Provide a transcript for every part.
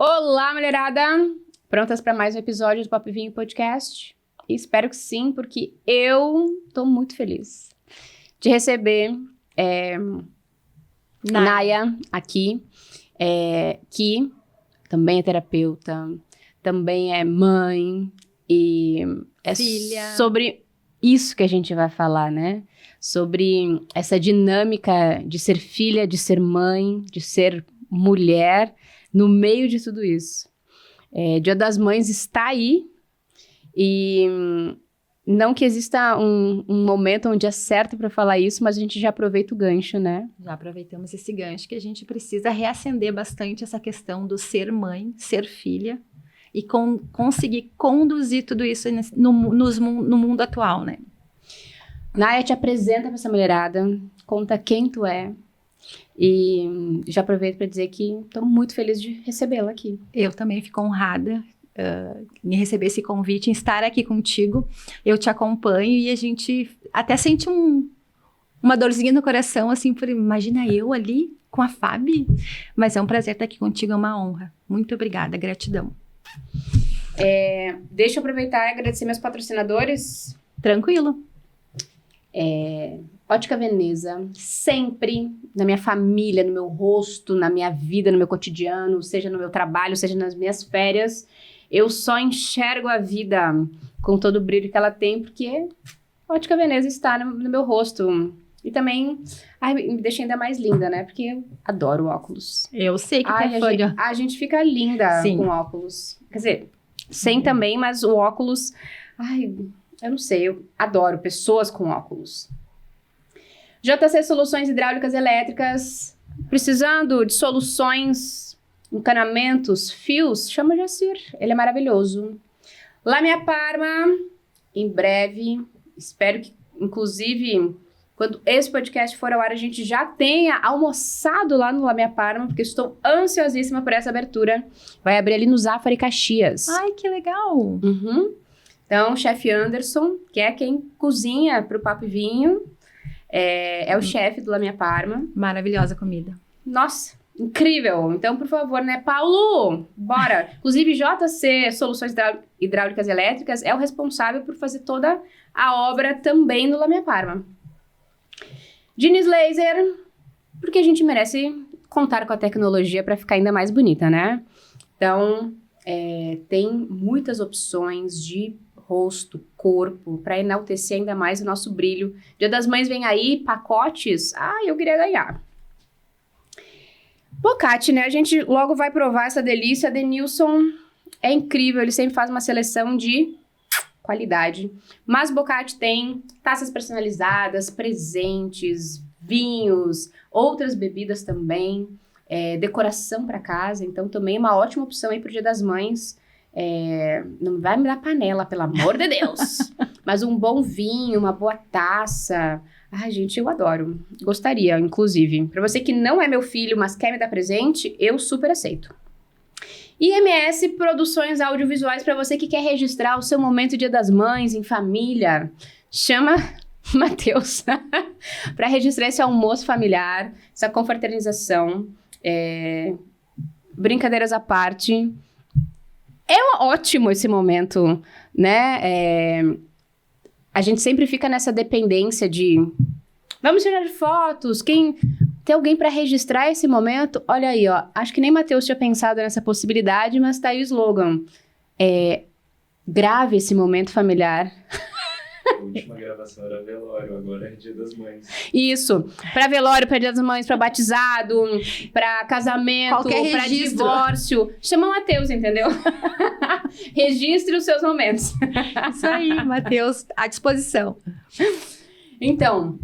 Olá, mulherada! Prontas para mais um episódio do Papo e Vinho Podcast? Espero que sim, porque eu tô muito feliz de receber Naya aqui, que também é terapeuta, também é mãe e é filha. Sobre isso que a gente vai falar, né? Sobre essa dinâmica de ser filha, de ser mãe, de ser mulher no meio de tudo isso. Dia das Mães está aí e não que exista um momento, um dia certo para falar isso, mas a gente já aproveita o gancho, né? Já aproveitamos esse gancho que a gente precisa reacender bastante essa questão do ser mãe, ser filha e conseguir conduzir tudo isso no mundo atual, né? Naya, te apresenta para essa mulherada, conta quem tu é e já aproveito para dizer que estou muito feliz de recebê-la aqui. Eu também fico honrada em receber esse convite, em estar aqui contigo. Eu te acompanho e a gente até sente uma dorzinha no coração, assim, por imagina eu ali com a Fabi. Mas é um prazer estar aqui contigo, é uma honra. Muito obrigada, gratidão. Deixa eu aproveitar e agradecer meus patrocinadores. Tranquilo. Ótica Veneza, sempre na minha família, no meu rosto, na minha vida, no meu cotidiano, seja no meu trabalho, seja nas minhas férias, eu só enxergo a vida com todo o brilho que ela tem, porque Ótica Veneza está no meu rosto. E também me deixa ainda mais linda, né? Porque eu adoro óculos. Eu sei que é fã. A gente fica linda Sim. com óculos. Quer dizer, sem também, mas o óculos... eu não sei, eu adoro pessoas com óculos. JC Soluções Hidráulicas e Elétricas, precisando de soluções, encanamentos, fios, chama o Jacir, ele é maravilhoso. La Mia Parma, em breve, espero que, inclusive, quando esse podcast for ao ar, a gente já tenha almoçado lá no La Mia Parma, porque estou ansiosíssima por essa abertura. Vai abrir ali no Zafari Caxias. Ai, que legal! Uhum. Então, o chefe Anderson, que é quem cozinha para o Papo e Vinho, é o chefe do La Mia Parma. Maravilhosa comida. Nossa, incrível! Então, por favor, né, Paulo? Bora! Inclusive, JC Soluções Hidráulicas e Elétricas é o responsável por fazer toda a obra também no La Mia Parma. Diniz Laser, porque a gente merece contar com a tecnologia para ficar ainda mais bonita, né? Então, tem muitas opções de rosto, corpo, para enaltecer ainda mais o nosso brilho. Dia das Mães vem aí, pacotes. Eu queria ganhar. Bocate, né? A gente logo vai provar essa delícia. Denilson é incrível, ele sempre faz uma seleção de qualidade. Mas Bocate tem taças personalizadas, presentes, vinhos, outras bebidas também, decoração para casa. Então também é uma ótima opção aí pro Dia das Mães. Não vai me dar panela, pelo amor de Deus. Mas um bom vinho, uma boa taça. Ai, gente, eu adoro. Gostaria, inclusive. Para você que não é meu filho, mas quer me dar presente, eu super aceito. IMS Produções Audiovisuais, para você que quer registrar o seu momento Dia das Mães em família. Chama Matheus para registrar esse almoço familiar, essa confraternização. Brincadeiras à parte. Ótimo esse momento, né? A gente sempre fica nessa dependência de... Vamos tirar fotos, tem alguém para registrar esse momento? Olha aí, ó. Acho que nem Matheus tinha pensado nessa possibilidade, mas tá aí o slogan. Grave esse momento familiar. A última gravação era velório, agora é Dia das Mães. Isso, para velório, para Dia das Mães, para batizado, para casamento, para divórcio. Chama o Matheus, entendeu? Registre os seus momentos. Isso aí, Matheus, à disposição. Então,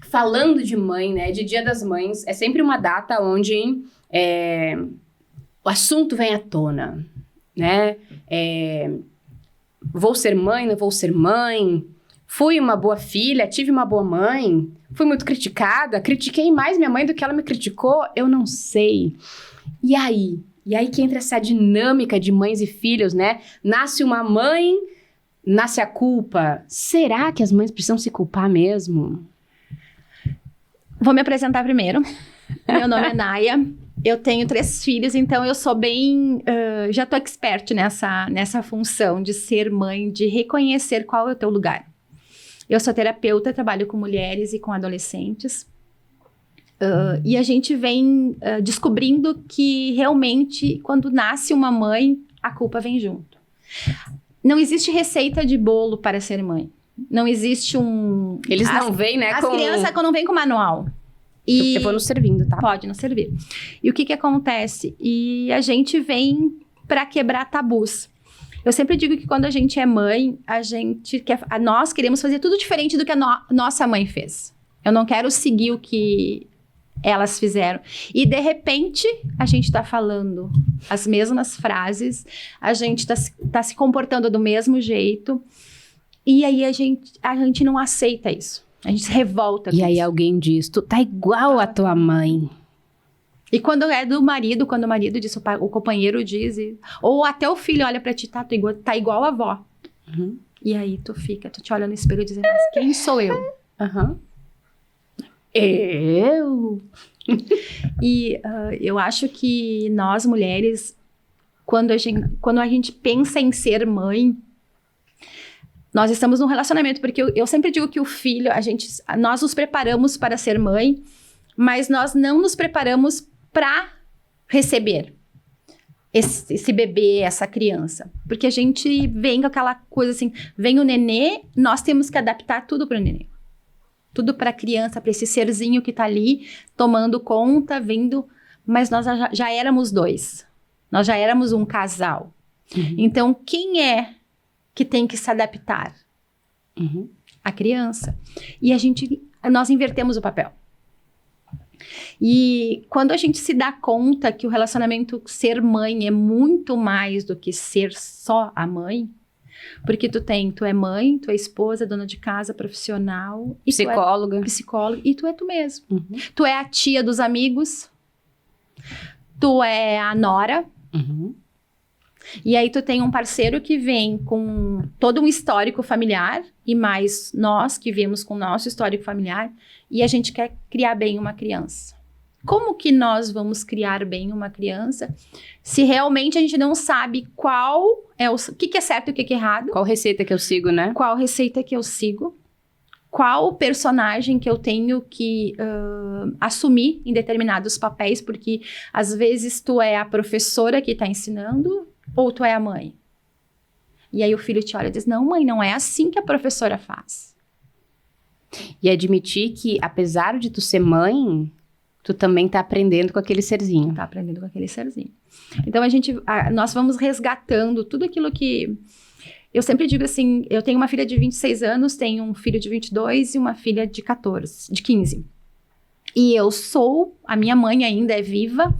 falando de mãe, né, de Dia das Mães, é sempre uma data onde o assunto vem à tona, né? Vou ser mãe, não vou ser mãe? Fui uma boa filha, tive uma boa mãe, fui muito criticada, critiquei mais minha mãe do que ela me criticou, eu não sei. E aí? E aí que entra essa dinâmica de mães e filhos, né? Nasce uma mãe, nasce a culpa. Será que as mães precisam se culpar mesmo? Vou me apresentar primeiro. Meu nome é Naya, Eu tenho 3 filhos, então eu sou bem... já tô expert nessa função de ser mãe, de reconhecer qual é o teu lugar. Eu sou terapeuta, trabalho com mulheres e com adolescentes. E a gente vem descobrindo que realmente, quando nasce uma mãe, a culpa vem junto. Não existe receita de bolo para ser mãe. Não existe um... Eles não vêm, né? As crianças não vêm com manual. E eu vou nos servindo, tá? Pode nos servir. E o que acontece? E a gente vem para quebrar tabus. Eu sempre digo que quando a gente é mãe, nós queremos fazer tudo diferente do que a nossa mãe fez. Eu não quero seguir o que elas fizeram. E, de repente, a gente tá falando as mesmas frases, a gente tá se comportando do mesmo jeito, e aí a gente não aceita isso. A gente se revolta com E aí isso. alguém diz, tu tá igual a tua mãe. E quando é do marido, quando o marido diz, o companheiro diz, ou até o filho olha pra ti, tá igual a avó. Uhum. E aí tu te olha no espelho e diz, mas quem sou eu? Uhum. Eu? E eu acho que nós, mulheres, quando a gente pensa em ser mãe, nós estamos num relacionamento, porque eu sempre digo que o filho, nós nos preparamos para ser mãe, mas nós não nos preparamos para receber esse bebê, essa criança. Porque a gente vem com aquela coisa assim, vem o nenê, nós temos que adaptar tudo para o nenê. Tudo para a criança, para esse serzinho que tá ali, tomando conta, vindo. Mas nós já éramos 2. Nós já éramos um casal. Uhum. Então, quem é que tem que se adaptar? Uhum. A criança. E nós invertemos o papel. E quando a gente se dá conta que o relacionamento ser mãe é muito mais do que ser só a mãe, porque tu é mãe, tu é esposa, dona de casa, profissional, e Psicóloga. psicóloga, e tu é tu mesmo. Uhum. Tu é a tia dos amigos, tu é a nora, Uhum. e aí tu tem um parceiro que vem com todo um histórico familiar, e mais nós que viemos com o nosso histórico familiar, e a gente quer criar bem uma criança. Como que nós vamos criar bem uma criança se realmente a gente não sabe qual é o que é certo e o que é errado? Qual receita que eu sigo, né? Qual receita que eu sigo? Qual personagem que eu tenho que assumir em determinados papéis? Porque às vezes tu é a professora que está ensinando ou tu é a mãe? E aí o filho te olha e diz, não mãe, não é assim que a professora faz. E admitir que, apesar de tu ser mãe, tu também tá aprendendo com aquele serzinho. Tá aprendendo com aquele serzinho. Então, nós vamos resgatando tudo aquilo que... Eu sempre digo assim, eu tenho uma filha de 26 anos, tenho um filho de 22 e uma filha de 15. E a minha mãe ainda é viva.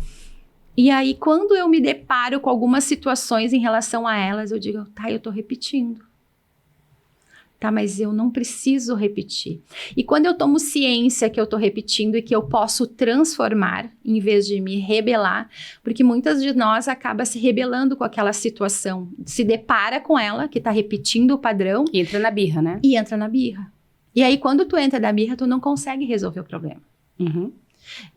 E aí, quando eu me deparo com algumas situações em relação a elas, eu digo, tá, eu tô repetindo. Tá, mas eu não preciso repetir. E quando eu tomo ciência que eu tô repetindo e que eu posso transformar, em vez de me rebelar, porque muitas de nós acaba se rebelando com aquela situação, se depara com ela, que tá repetindo o padrão. E entra na birra, né? E entra na birra. E aí, quando tu entra na birra, tu não consegue resolver o problema. Uhum.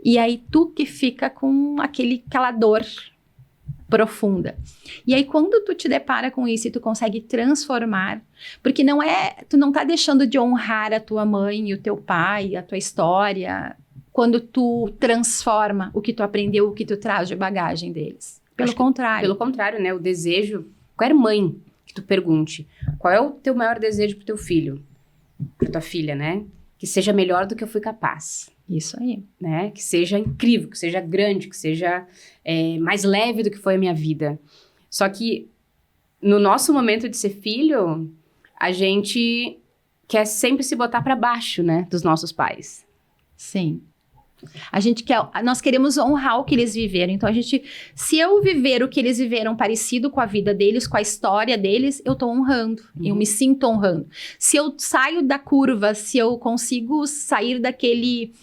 E aí, tu que fica com aquela dor profunda. E aí, quando tu te depara com isso e tu consegue transformar, porque tu não tá deixando de honrar a tua mãe e o teu pai, a tua história, quando tu transforma o que tu aprendeu, o que tu traz de bagagem deles. Pelo contrário. Pelo contrário, né? O desejo... Qualquer mãe que tu pergunte, qual é o teu maior desejo pro teu filho? Pra tua filha, né? Que seja melhor do que eu fui capaz. Isso aí. Né? Que seja incrível, que seja grande, que seja mais leve do que foi a minha vida. Só que no nosso momento de ser filho, a gente quer sempre se botar para baixo, né? Dos nossos pais. Sim. Nós queremos honrar o que eles viveram. Então, se eu viver o que eles viveram parecido com a vida deles, com a história deles, eu tô honrando. Eu me sinto honrando. Se eu saio da curva, se eu consigo sair daquele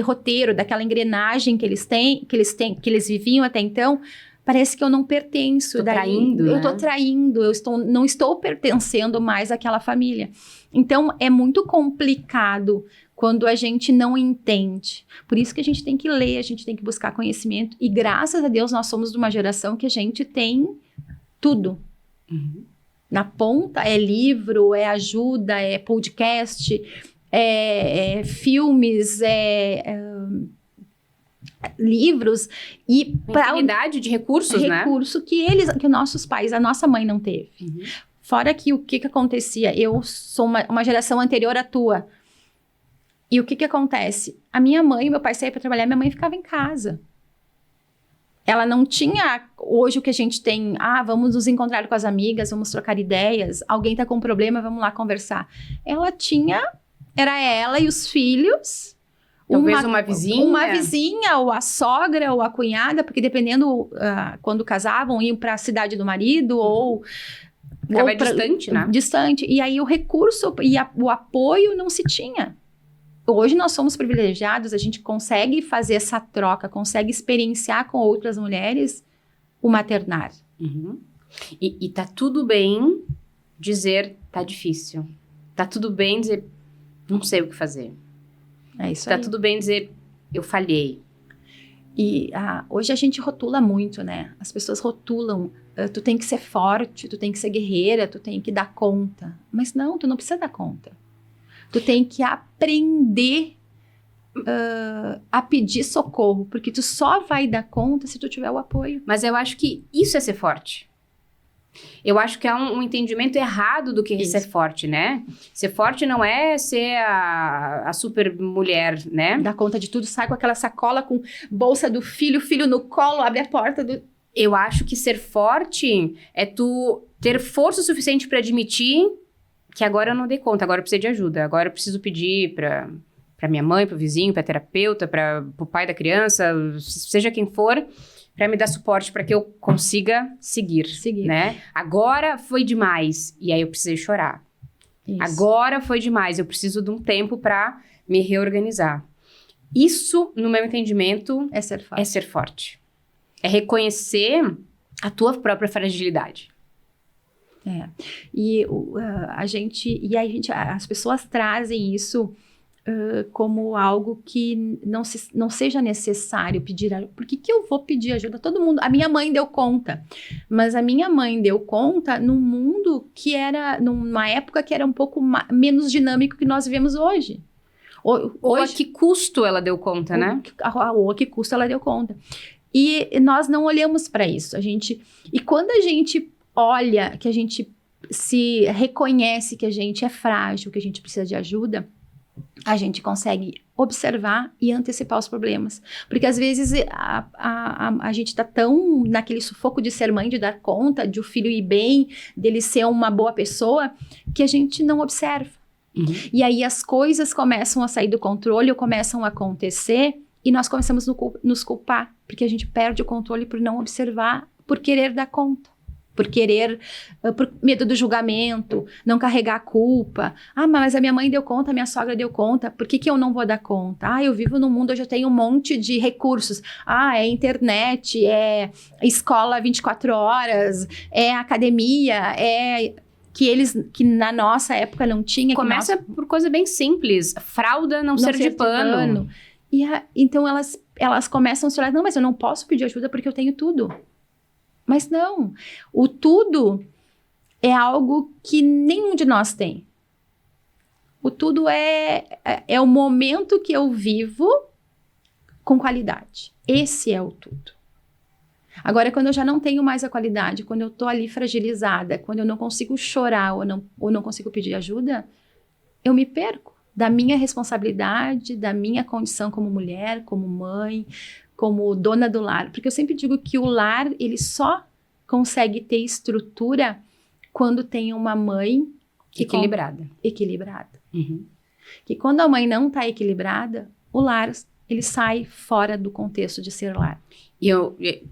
roteiro, daquela engrenagem que eles viviam até então, parece que eu não pertenço. Tô traindo, eu né? tô traindo, não estou pertencendo mais àquela família. Então, é muito complicado quando a gente não entende. Por isso que a gente tem que ler, a gente tem que buscar conhecimento. E graças a Deus nós somos de uma geração que a gente tem tudo. Na ponta é livro, é ajuda, é podcast, é filmes, livros. E infinidade de recursos, né? Recurso que nossos pais, a nossa mãe não teve. Fora que o que acontecia? Eu sou uma geração anterior à tua. E o que acontece? A minha mãe e meu pai saíam para trabalhar, minha mãe ficava em casa. Ela não tinha hoje o que a gente tem. Vamos nos encontrar com as amigas, vamos trocar ideias. Alguém tá com um problema, vamos lá conversar. Era ela e os filhos. Talvez uma vizinha. Uma vizinha, ou a sogra, ou a cunhada, porque dependendo, quando casavam, iam para a cidade do marido, ou... Ficava distante, né? Distante. E aí o recurso e o apoio não se tinha. Hoje nós somos privilegiados, a gente consegue fazer essa troca, consegue experienciar com outras mulheres o maternar. E tá tudo bem dizer, tá difícil. Tá tudo bem dizer, não sei o que fazer. É isso aí. Tá tudo bem dizer, eu falhei. E hoje a gente rotula muito, né? As pessoas rotulam, tu tem que ser forte, tu tem que ser guerreira, tu tem que dar conta. Mas não, tu não precisa dar conta. Tu tem que aprender a pedir socorro, porque tu só vai dar conta se tu tiver o apoio. Mas eu acho que isso é ser forte. Eu acho que há um entendimento errado do que é ser forte, né? Ser forte não é ser a super mulher, né? Dá conta de tudo, sai com aquela sacola com bolsa do filho no colo, abre a porta do... Eu acho que ser forte é tu ter força suficiente para admitir que agora eu não dei conta, agora eu preciso de ajuda, agora eu preciso pedir pra minha mãe, pro vizinho, pra terapeuta, pro pai da criança, seja quem for, pra me dar suporte para que eu consiga seguir, né? Agora foi demais, e aí eu precisei chorar. Isso. Agora foi demais, eu preciso de um tempo pra me reorganizar. Isso, no meu entendimento, é ser forte. É reconhecer a tua própria fragilidade. E as pessoas trazem isso como algo que não seja necessário pedir ajuda. Por que eu vou pedir ajuda? Todo mundo, a minha mãe deu conta, mas a minha mãe deu conta num mundo que era, numa época que era um pouco menos dinâmico que nós vivemos hoje. Ou a que custo ela deu conta, né? Ou a que custo ela deu conta. E nós não olhamos para isso. E quando a gente olha, que a gente se reconhece que a gente é frágil, que a gente precisa de ajuda, a gente consegue observar e antecipar os problemas. Porque às vezes a gente tá tão naquele sufoco de ser mãe, de dar conta, de o filho ir bem, dele ser uma boa pessoa, que a gente não observa. E aí as coisas começam a sair do controle, ou começam a acontecer, e nós começamos a nos culpar, porque a gente perde o controle por não observar, por querer dar conta. Por medo do julgamento, não carregar a culpa. Mas a minha mãe deu conta, a minha sogra deu conta, por que eu não vou dar conta? Eu vivo num mundo onde eu tenho um monte de recursos. É internet, é escola 24 horas, é academia, que na nossa época não tinha. Começa por coisa bem simples, fralda não ser de pano. Então elas começam a se olhar, não, mas eu não posso pedir ajuda porque eu tenho tudo. Mas não, o tudo é algo que nenhum de nós tem. O tudo é o momento que eu vivo com qualidade. Esse é o tudo. Agora, quando eu já não tenho mais a qualidade, quando eu tô ali fragilizada, quando eu não consigo chorar ou não consigo pedir ajuda, eu me perco da minha responsabilidade, da minha condição como mulher, como mãe, como dona do lar. Porque eu sempre digo que o lar, ele só consegue ter estrutura quando tem uma mãe equilibrada. Que quando a mãe não está equilibrada, o lar, ele sai fora do contexto de ser lar.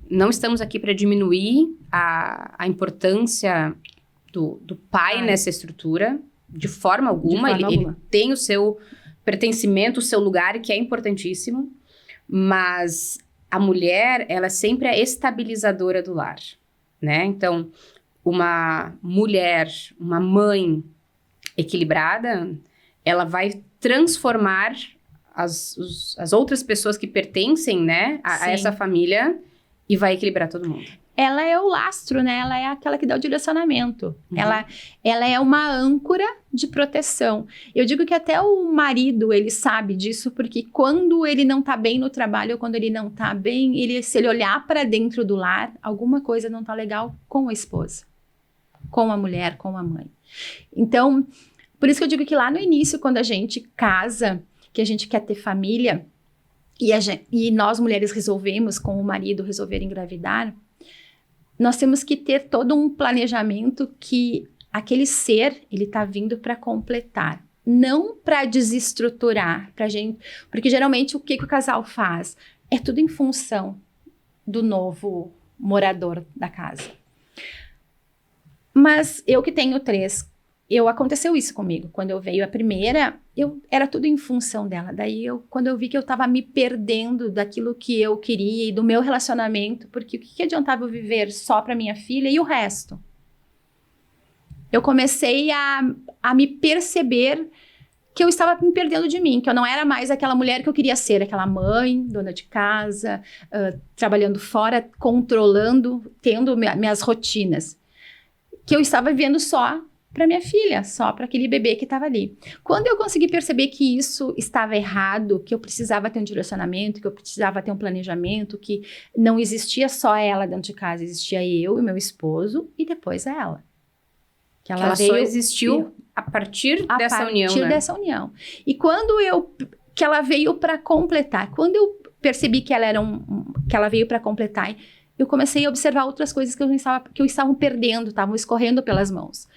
Não estamos aqui para diminuir a importância do pai nessa estrutura, de forma alguma. Ele tem o seu pertencimento, o seu lugar, que é importantíssimo. Mas a mulher, ela sempre é estabilizadora do lar, né? Então, uma mulher, uma mãe equilibrada, ela vai transformar as outras pessoas que pertencem, né, a Sim. essa família e vai equilibrar todo mundo. Ela é o lastro, né? Ela é aquela que dá o direcionamento. Uhum. Ela é uma âncora de proteção. Eu digo que até o marido, ele sabe disso, porque quando ele não tá bem no trabalho, ou quando ele não tá bem, se ele olhar para dentro do lar, alguma coisa não tá legal com a esposa, com a mulher, com a mãe. Então, por isso que eu digo que lá no início, quando a gente casa, que a gente quer ter família, e nós mulheres resolvemos, com o marido, resolver engravidar, nós temos que ter todo um planejamento que aquele ser, ele tá vindo para completar, não para desestruturar, pra gente, porque geralmente o que o casal faz? É tudo em função do novo morador da casa. Mas eu que tenho 3, aconteceu isso comigo. Quando eu veio a primeira, era tudo em função dela. Daí, quando eu vi que eu tava me perdendo daquilo que eu queria e do meu relacionamento, porque o que adiantava eu viver só pra minha filha e o resto? Eu comecei a me perceber que eu estava me perdendo de mim, que eu não era mais aquela mulher que eu queria ser, aquela mãe, dona de casa, trabalhando fora, controlando, tendo minhas rotinas. Que eu estava vivendo só para minha filha, só para aquele bebê que estava ali. Quando eu consegui perceber que isso estava errado, que eu precisava ter um direcionamento, que eu precisava ter um planejamento, que não existia só ela dentro de casa, existia eu e meu esposo e depois ela. Que ela só existiu a partir dessa união, né? A partir dessa união. E que ela veio para completar. Quando eu percebi que ela que ela veio para completar, eu comecei a observar outras coisas que eu estava perdendo, estavam escorrendo pelas mãos.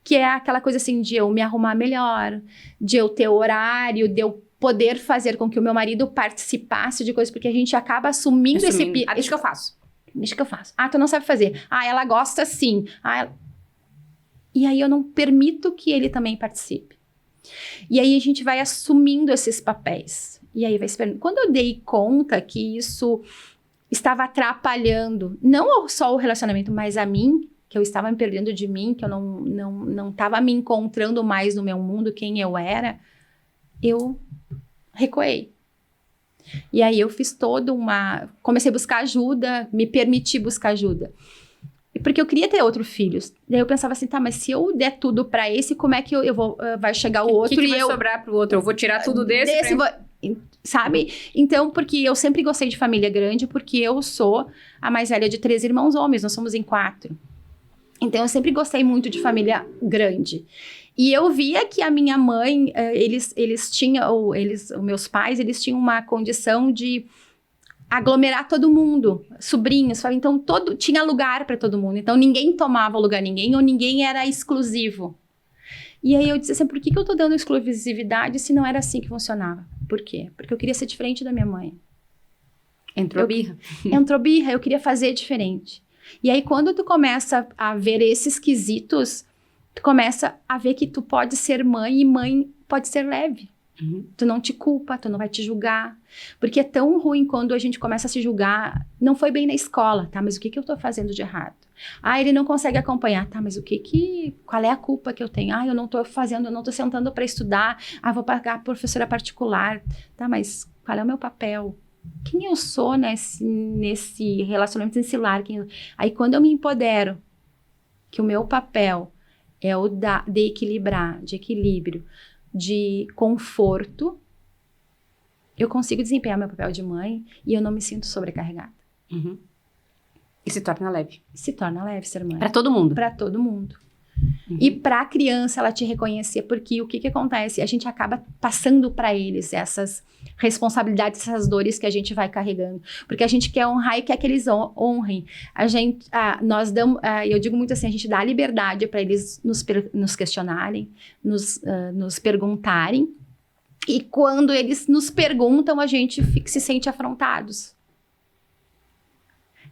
Que é aquela coisa assim de eu me arrumar melhor, de eu ter horário, de eu poder fazer com que o meu marido participasse de coisas, porque a gente acaba assumindo esse... Deixa que eu faço. Deixa que eu faço. Tu não sabe fazer. Ela gosta sim. E aí eu não permito que ele também participe. E aí a gente vai assumindo esses papéis. E aí vai se perguntando. Quando eu dei conta que isso estava atrapalhando, não só o relacionamento, mas a mim, que eu estava me perdendo de mim, que eu não estava me encontrando mais no meu mundo, quem eu era, eu recuei. E aí eu fiz comecei a buscar ajuda, me permiti buscar ajuda. Porque eu queria ter outros filhos. Daí eu pensava assim, mas se eu der tudo pra esse, como é que vai chegar o outro que vai sobrar pro outro? Eu vou tirar tudo desse sabe? Então, porque eu sempre gostei de família grande, porque eu sou a mais velha de 3 irmãos homens, nós somos em 4. Então, eu sempre gostei muito de família grande. E eu via que a minha mãe, os meus pais, eles tinham uma condição de aglomerar todo mundo, sobrinhos, então tinha lugar para todo mundo. Então, ninguém tomava lugar ninguém, ou ninguém era exclusivo. E aí eu disse assim, por que eu tô dando exclusividade se não era assim que funcionava? Por quê? Porque eu queria ser diferente da minha mãe. Entrou birra. Entrou birra, eu queria fazer diferente. E aí, quando tu começa a ver esses quesitos, tu começa a ver que tu pode ser mãe e mãe pode ser leve. Uhum. Tu não te culpa, tu não vai te julgar. Porque é tão ruim quando a gente começa a se julgar. Não foi bem na escola, tá? Mas o que eu tô fazendo de errado? Ele não consegue acompanhar, tá? Mas qual é a culpa que eu tenho? Eu não tô fazendo, eu não tô sentando para estudar. Vou pagar a professora particular. Tá, mas qual é o meu papel? Quem eu sou nesse relacionamento, nesse lar? Aí quando eu me empodero, que o meu papel é o de equilibrar, de equilíbrio, de conforto, eu consigo desempenhar meu papel de mãe e eu não me sinto sobrecarregada. Uhum. E se torna leve. Se torna leve ser mãe. Pra todo mundo. Pra todo mundo. Uhum. E pra criança ela te reconhecer, porque o que acontece? A gente acaba passando pra eles essas responsabilidades, essas dores que a gente vai carregando. Porque a gente quer honrar e quer que eles honrem. Nós damos, eu digo muito assim, a gente dá liberdade pra eles nos questionarem, nos perguntarem. E quando eles nos perguntam, a gente se sente afrontados.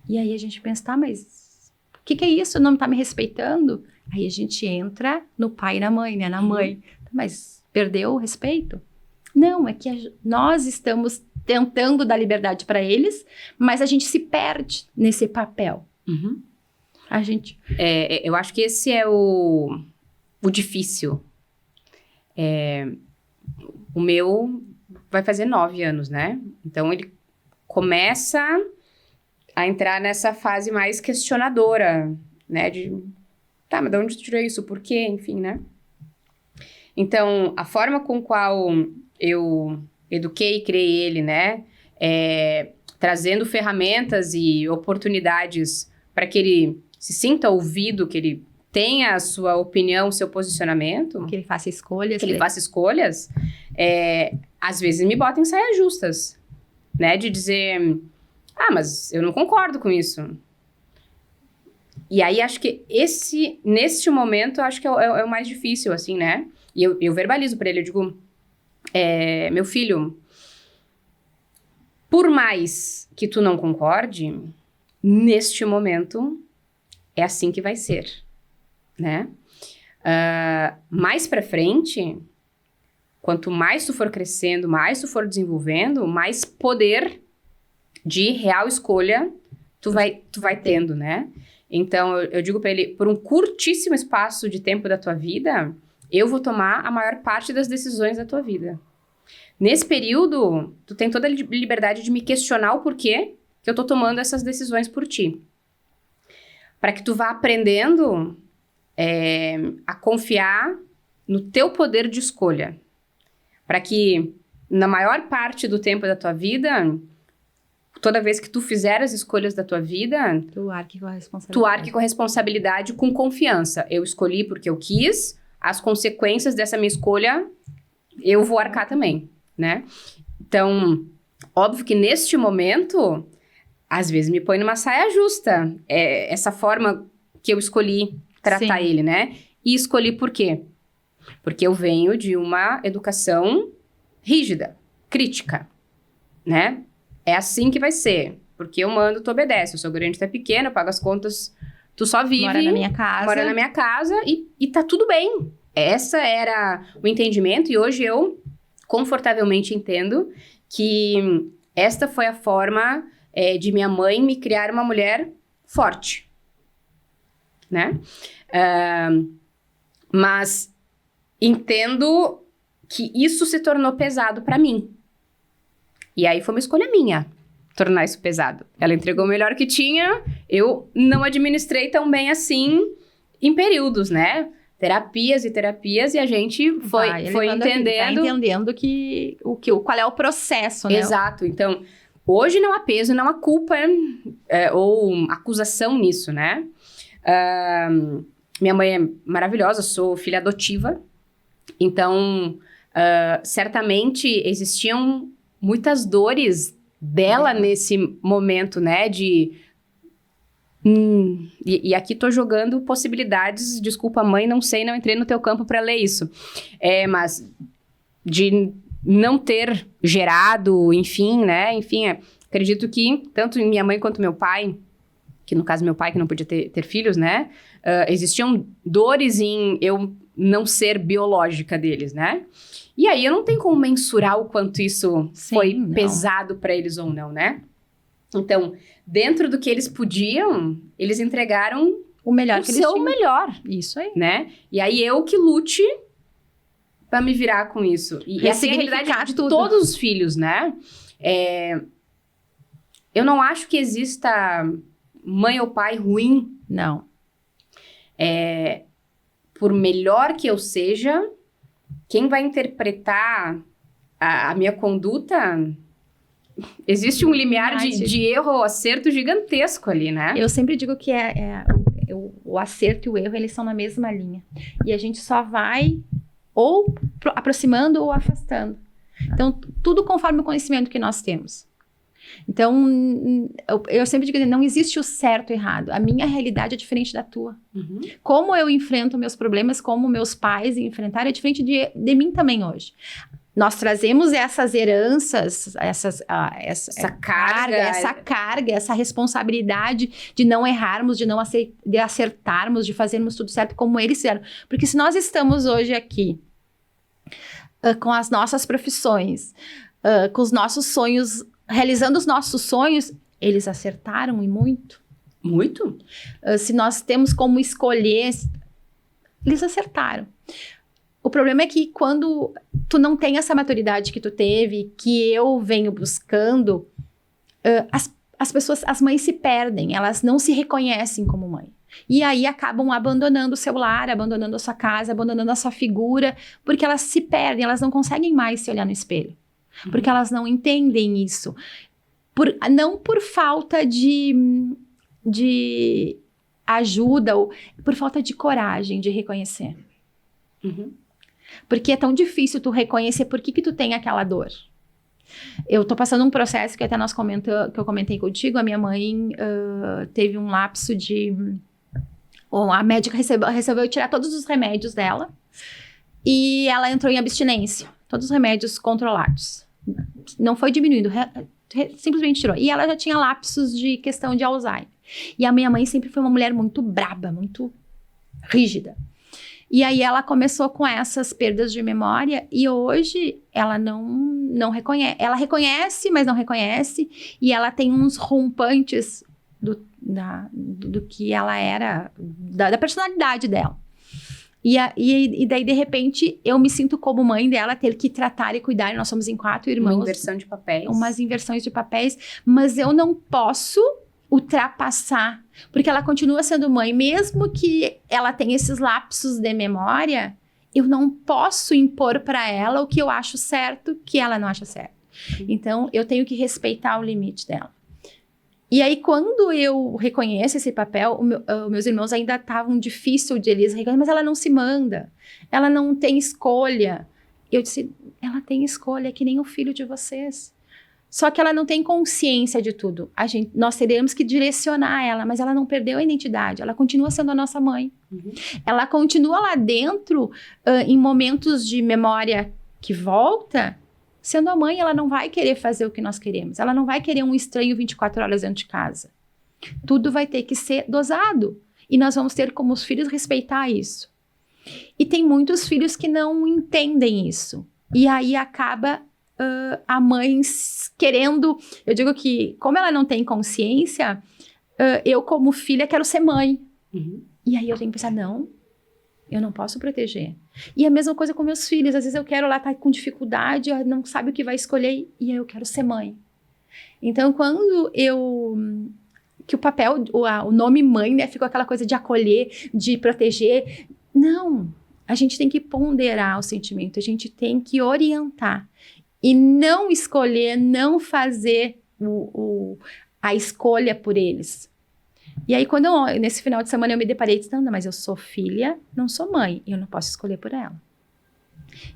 E aí a gente pensa, mas o que é isso? Não tá me respeitando? Aí a gente entra no pai e na mãe, né? Na mãe. Mas perdeu o respeito? Não, é que nós estamos tentando dar liberdade para eles, mas a gente se perde nesse papel. Uhum. A gente... eu acho que esse é o difícil. O meu vai fazer 9 anos, né? Então, ele começa a entrar nessa fase mais questionadora, né? Tá, mas de onde tu tirou isso? Por quê? Enfim, né? Então, a forma com qual eu eduquei e criei ele, né? Trazendo ferramentas e oportunidades para que ele se sinta ouvido, que ele tenha a sua opinião, seu posicionamento. Que ele faça escolhas. Que ele faça escolhas. Às vezes me bota em saias justas, né? De dizer, mas eu não concordo com isso. E aí, acho que neste momento, acho que é o mais difícil, assim, né? E eu verbalizo para ele, eu digo, meu filho, por mais que tu não concorde, neste momento, é assim que vai ser, né? Mais pra frente, quanto mais tu for crescendo, mais tu for desenvolvendo, mais poder de real escolha tu vai tendo, né? Então, eu digo pra ele, por um curtíssimo espaço de tempo da tua vida, eu vou tomar a maior parte das decisões da tua vida. Nesse período, tu tem toda a liberdade de me questionar o porquê que eu tô tomando essas decisões por ti. Para que tu vá aprendendo a confiar no teu poder de escolha. Para que, na maior parte do tempo da tua vida, toda vez que tu fizer as escolhas da tua vida, tu arque com a responsabilidade. Tu arque com a responsabilidade, com confiança. Eu escolhi porque eu quis, as consequências dessa minha escolha, eu vou arcar também, né? Então, óbvio que neste momento, às vezes me põe numa saia justa. Essa forma que eu escolhi tratar ele, né? E escolhi por quê? Porque eu venho de uma educação rígida, crítica, né? É assim que vai ser. Porque eu mando, tu obedece. Eu sou grande, tu é pequeno, eu pago as contas, tu só vive. Mora na minha casa. Mora na minha casa e tá tudo bem. Essa era o entendimento e hoje eu confortavelmente entendo que esta foi a forma de minha mãe me criar uma mulher forte, né? Mas entendo que isso se tornou pesado pra mim. E aí foi uma escolha minha tornar isso pesado. Ela entregou o melhor que tinha, eu não administrei tão bem assim em períodos, né? Terapias e a gente foi entendendo... Vai entendendo qual é o processo, né? Exato. Então, hoje não há peso, não há culpa ou acusação nisso, né? Minha mãe é maravilhosa, sou filha adotiva. Então, certamente existiam muitas dores dela nesse momento, né? E aqui tô jogando possibilidades, desculpa mãe, não sei, não entrei no teu campo para ler isso. Mas de não ter gerado, enfim, né? Enfim, acredito que tanto minha mãe quanto meu pai, que no caso meu pai que não podia ter filhos, né? Existiam dores em eu não ser biológica deles, né? E aí eu não tenho como mensurar o quanto isso foi pesado para eles ou não, né? Então, dentro do que eles podiam, eles entregaram o melhor que eles tinham. O seu melhor. Isso aí. Né? E aí eu que lute para me virar com isso. E essa é a realidade de todos os filhos, né? Eu não acho que exista mãe ou pai ruim. Não. Por melhor que eu seja, quem vai interpretar a minha conduta... Existe um limiar de erro ou acerto gigantesco ali, né? Eu sempre digo que o acerto e o erro, eles são na mesma linha. E a gente só vai ou aproximando ou afastando. Então, tudo conforme o conhecimento que nós temos. Então, eu sempre digo que não existe o certo e errado. A minha realidade é diferente da tua. Uhum. Como eu enfrento meus problemas, como meus pais enfrentaram, é diferente de mim também hoje. Nós trazemos essas heranças, essa carga, essa responsabilidade de não errarmos, de acertarmos, de fazermos tudo certo como eles fizeram. Porque se nós estamos hoje aqui com as nossas profissões, com os nossos sonhos, realizando os nossos sonhos, eles acertaram e muito. Muito? Se nós temos como escolher, eles acertaram. O problema é que quando tu não tem essa maturidade que tu teve, que eu venho buscando, as pessoas, as mães se perdem, elas não se reconhecem como mãe. E aí acabam abandonando o seu lar, abandonando a sua casa, abandonando a sua figura, porque elas se perdem, elas não conseguem mais se olhar no espelho. Porque elas não entendem isso. Não por falta de ajuda, ou por falta de coragem de reconhecer. Porque é tão difícil tu reconhecer por que tu tem aquela dor. Eu tô passando um processo que até que eu comentei contigo, a minha mãe teve um lapso de... A médica resolveu tirar todos os remédios dela e ela entrou em abstinência. Todos os remédios controlados. Não foi diminuindo, simplesmente tirou. E ela já tinha lapsos de questão de Alzheimer. E a minha mãe sempre foi uma mulher muito braba, muito rígida. E aí ela começou com essas perdas de memória e hoje ela não reconhece. Ela reconhece, mas não reconhece. E ela tem uns rompantes do que ela era, da personalidade dela. E daí, de repente, eu me sinto como mãe dela, ter que tratar e cuidar. Nós somos em 4 irmãos. Uma inversão de papéis. Umas inversões de papéis. Mas eu não posso ultrapassar, porque ela continua sendo mãe. Mesmo que ela tenha esses lapsos de memória, eu não posso impor para ela o que eu acho certo, que ela não acha certo. Então, eu tenho que respeitar o limite dela. E aí, quando eu reconheço esse papel, meus irmãos ainda estavam difícil de eles reconhecerem, mas ela não se manda, ela não tem escolha. Eu disse, ela tem escolha, que nem o filho de vocês. Só que ela não tem consciência de tudo. Nós teremos que direcionar ela, mas ela não perdeu a identidade, ela continua sendo a nossa mãe. Ela continua lá dentro, em momentos de memória que volta... Sendo a mãe, ela não vai querer fazer o que nós queremos. Ela não vai querer um estranho 24 horas dentro de casa. Tudo vai ter que ser dosado. E nós vamos ter como os filhos respeitar isso. E tem muitos filhos que não entendem isso. E aí acaba a mãe querendo... Eu digo que, como ela não tem consciência, eu como filha quero ser mãe. E aí eu tenho que pensar, não... Eu não posso proteger. E a mesma coisa com meus filhos. Às vezes eu quero lá estar com dificuldade, não sabe o que vai escolher, e aí eu quero ser mãe. Então, quando que o papel, o nome mãe, né, ficou aquela coisa de acolher, de proteger. Não, a gente tem que ponderar o sentimento, a gente tem que orientar. E não escolher, não fazer a escolha por eles. E aí, nesse final de semana, eu me deparei dizendo, mas eu sou filha, não sou mãe, e eu não posso escolher por ela.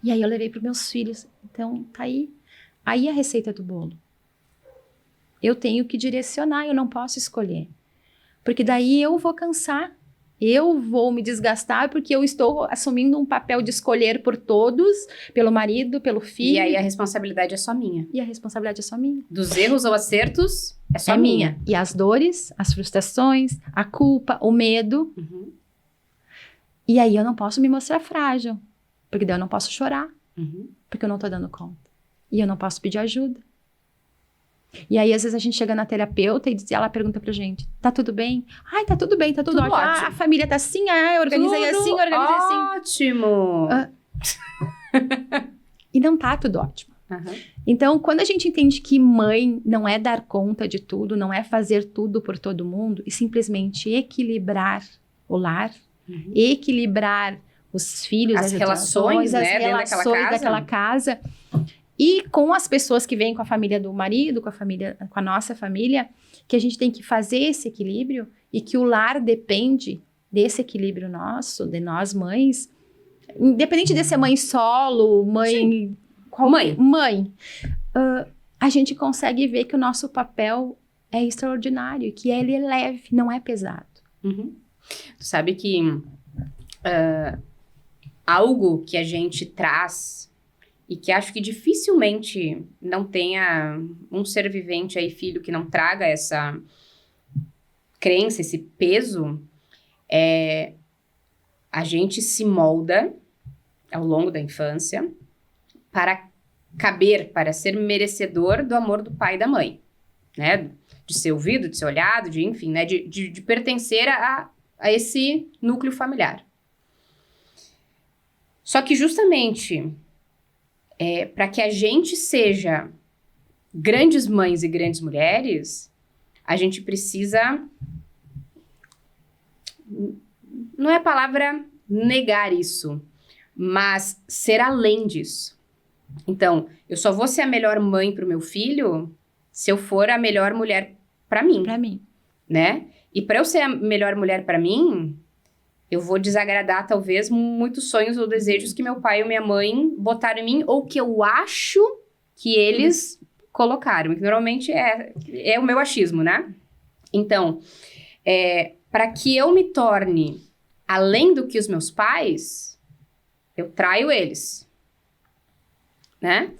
E aí, eu levei para os meus filhos. Então, tá aí. Aí, a receita do bolo. Eu tenho que direcionar, eu não posso escolher. Porque daí, eu vou cansar. Eu vou me desgastar, porque eu estou assumindo um papel de escolher por todos, pelo marido, pelo filho. E aí, a responsabilidade é só minha. E a responsabilidade é só minha. Dos erros ou acertos... É só minha. E as dores, as frustrações, a culpa, o medo. E aí eu não posso me mostrar frágil. Porque daí eu não posso chorar. Porque eu não tô dando conta. E eu não posso pedir ajuda. E aí às vezes a gente chega na terapeuta e ela pergunta pra gente, tá tudo bem? Ai, tá tudo bem, tá tudo ótimo. A família tá assim, eu organizei assim, eu organizei assim. Ótimo! E não tá tudo ótimo. Então, quando a gente entende que mãe não é dar conta de tudo, não é fazer tudo por todo mundo, e simplesmente equilibrar o lar, equilibrar os filhos, as relações, né, as relações daquela casa, e com as pessoas que vêm com a família do marido, com a nossa família, que a gente tem que fazer esse equilíbrio, e que o lar depende desse equilíbrio nosso, de nós mães, independente de ser mãe solo, mãe... Sim. Mãe. A gente consegue ver que o nosso papel é extraordinário, que ele é leve, não é pesado. Tu sabe que algo que a gente traz e que acho que dificilmente não tenha um ser vivente aí, filho, que não traga essa crença, esse peso, a gente se molda ao longo da infância para caber, para ser merecedor do amor do pai e da mãe, né? De ser ouvido, de ser olhado, de, enfim, né? De pertencer a esse núcleo familiar. Só que justamente para que a gente seja grandes mães e grandes mulheres, a gente precisa... Não é a palavra negar isso, mas ser além disso. Então, eu só vou ser a melhor mãe para o meu filho se eu for a melhor mulher para mim. Pra mim. Né? E para eu ser a melhor mulher para mim, eu vou desagradar, talvez, muitos sonhos ou desejos que meu pai ou minha mãe botaram em mim, ou que eu acho que eles colocaram. Que normalmente é o meu achismo, né? Então, para que eu me torne além do que os meus pais, eu traio eles. Né?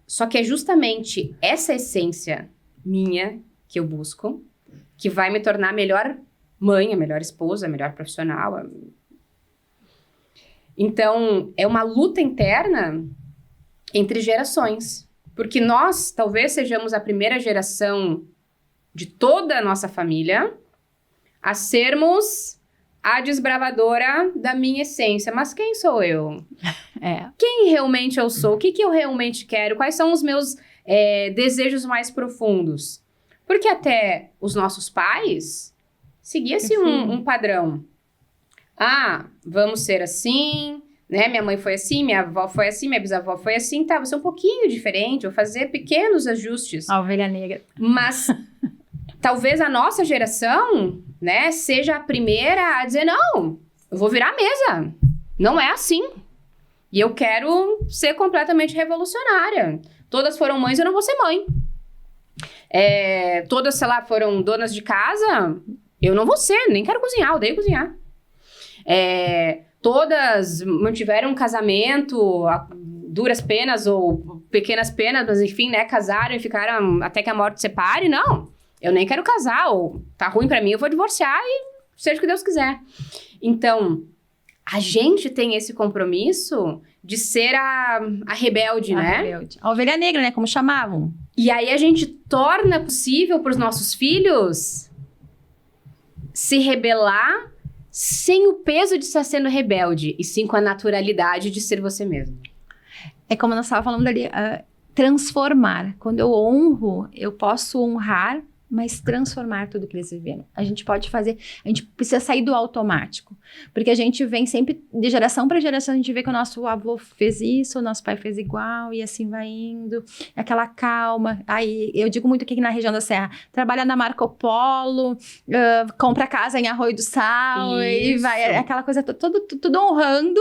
Só que é justamente essa essência minha que eu busco, que vai me tornar a melhor mãe, a melhor esposa, a melhor profissional. Então, é uma luta interna entre gerações. Porque nós, talvez, sejamos a primeira geração de toda a nossa família a sermos a desbravadora da minha essência. Mas quem sou eu? Quem realmente eu sou? O que eu realmente quero? Quais são os meus desejos mais profundos? Porque até os nossos pais seguiam-se um padrão. Vamos ser assim, né? Minha mãe foi assim, minha avó foi assim, minha bisavó foi assim. Tá, vou ser um pouquinho diferente, vou fazer pequenos ajustes. A ovelha negra. Mas talvez a nossa geração, né, seja a primeira a dizer, não, eu vou virar a mesa. Não é assim. E eu quero ser completamente revolucionária. Todas foram mães, eu não vou ser mãe. Todas, sei lá, foram donas de casa, eu não vou ser, nem quero cozinhar, odeio cozinhar. Todas mantiveram um casamento a duras penas ou pequenas penas, mas enfim, né, casaram e ficaram até que a morte separe. Não, eu nem quero casar, ou tá ruim pra mim, eu vou divorciar e seja o que Deus quiser. Então, a gente tem esse compromisso de ser a rebelde, né? Rebelde. A ovelha negra, né? Como chamavam. E aí a gente torna possível para os nossos filhos se rebelar sem o peso de estar sendo rebelde, e sim com a naturalidade de ser você mesmo. É como nós estávamos falando ali, transformar. Quando eu honro, eu posso honrar, mas transformar tudo que eles viveram. A gente pode fazer, a gente precisa sair do automático, porque a gente vem sempre, de geração para geração, a gente vê que o nosso avô fez isso, o nosso pai fez igual, e assim vai indo, aquela calma. Aí, eu digo muito aqui na região da Serra, trabalha na Marco Polo, compra casa em Arroio do Sal, e vai, aquela coisa, tudo honrando,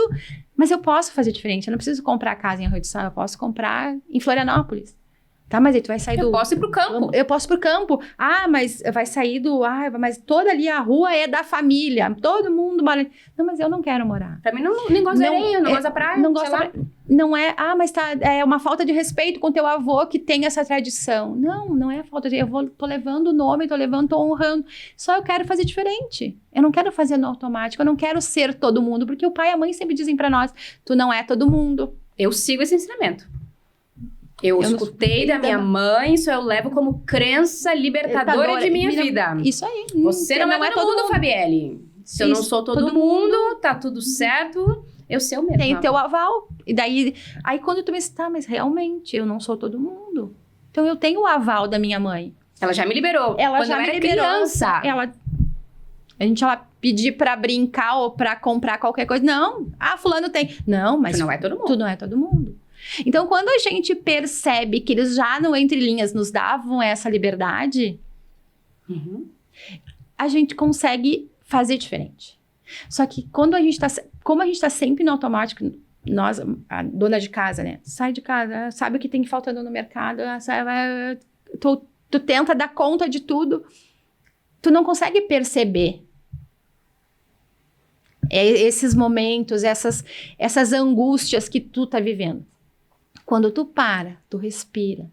mas eu posso fazer diferente, eu não preciso comprar casa em Arroio do Sal, eu posso comprar em Florianópolis. Tá, mas aí tu vai sair Eu posso ir pro campo. Eu posso ir pro campo. Mas vai sair mas toda ali a rua é da família. Todo mundo mora... Não, mas eu não quero morar. Pra mim, nem gosto da areia, não gosto da praia. Não gosto da praia. Não é... mas é uma falta de respeito com teu avô que tem essa tradição. Não é falta de... Tô levando o nome, tô honrando. Só eu quero fazer diferente. Eu não quero fazer no automático. Eu não quero ser todo mundo. Porque o pai e a mãe sempre dizem pra nós, tu não é todo mundo. Eu sigo esse ensinamento. Eu escutei da minha mãe, isso eu levo como crença libertadora de minha vida. Isso aí. Você não é todo mundo, Fabielle. Se eu não sou todo mundo, tá tudo certo, eu sei o mesmo. Tem teu aval. E daí, aí quando tu me diz, mas realmente, eu não sou todo mundo. Então eu tenho o aval da minha mãe. Ela já me liberou. Ela quando já eu me era liberou. Criança. A gente pedir pra brincar ou pra comprar qualquer coisa. Não. Fulano tem. Não, mas... Tu não é todo mundo. Tu não é todo mundo. Então, quando a gente percebe que eles já no Entre Linhas nos davam essa liberdade, a gente consegue fazer diferente. Só que como a gente tá sempre no automático, nós, a dona de casa, né? Sai de casa, sabe o que tem faltando no mercado, tu tenta dar conta de tudo, tu não consegue perceber esses momentos, essas angústias que tu tá vivendo. Quando tu para, tu respira,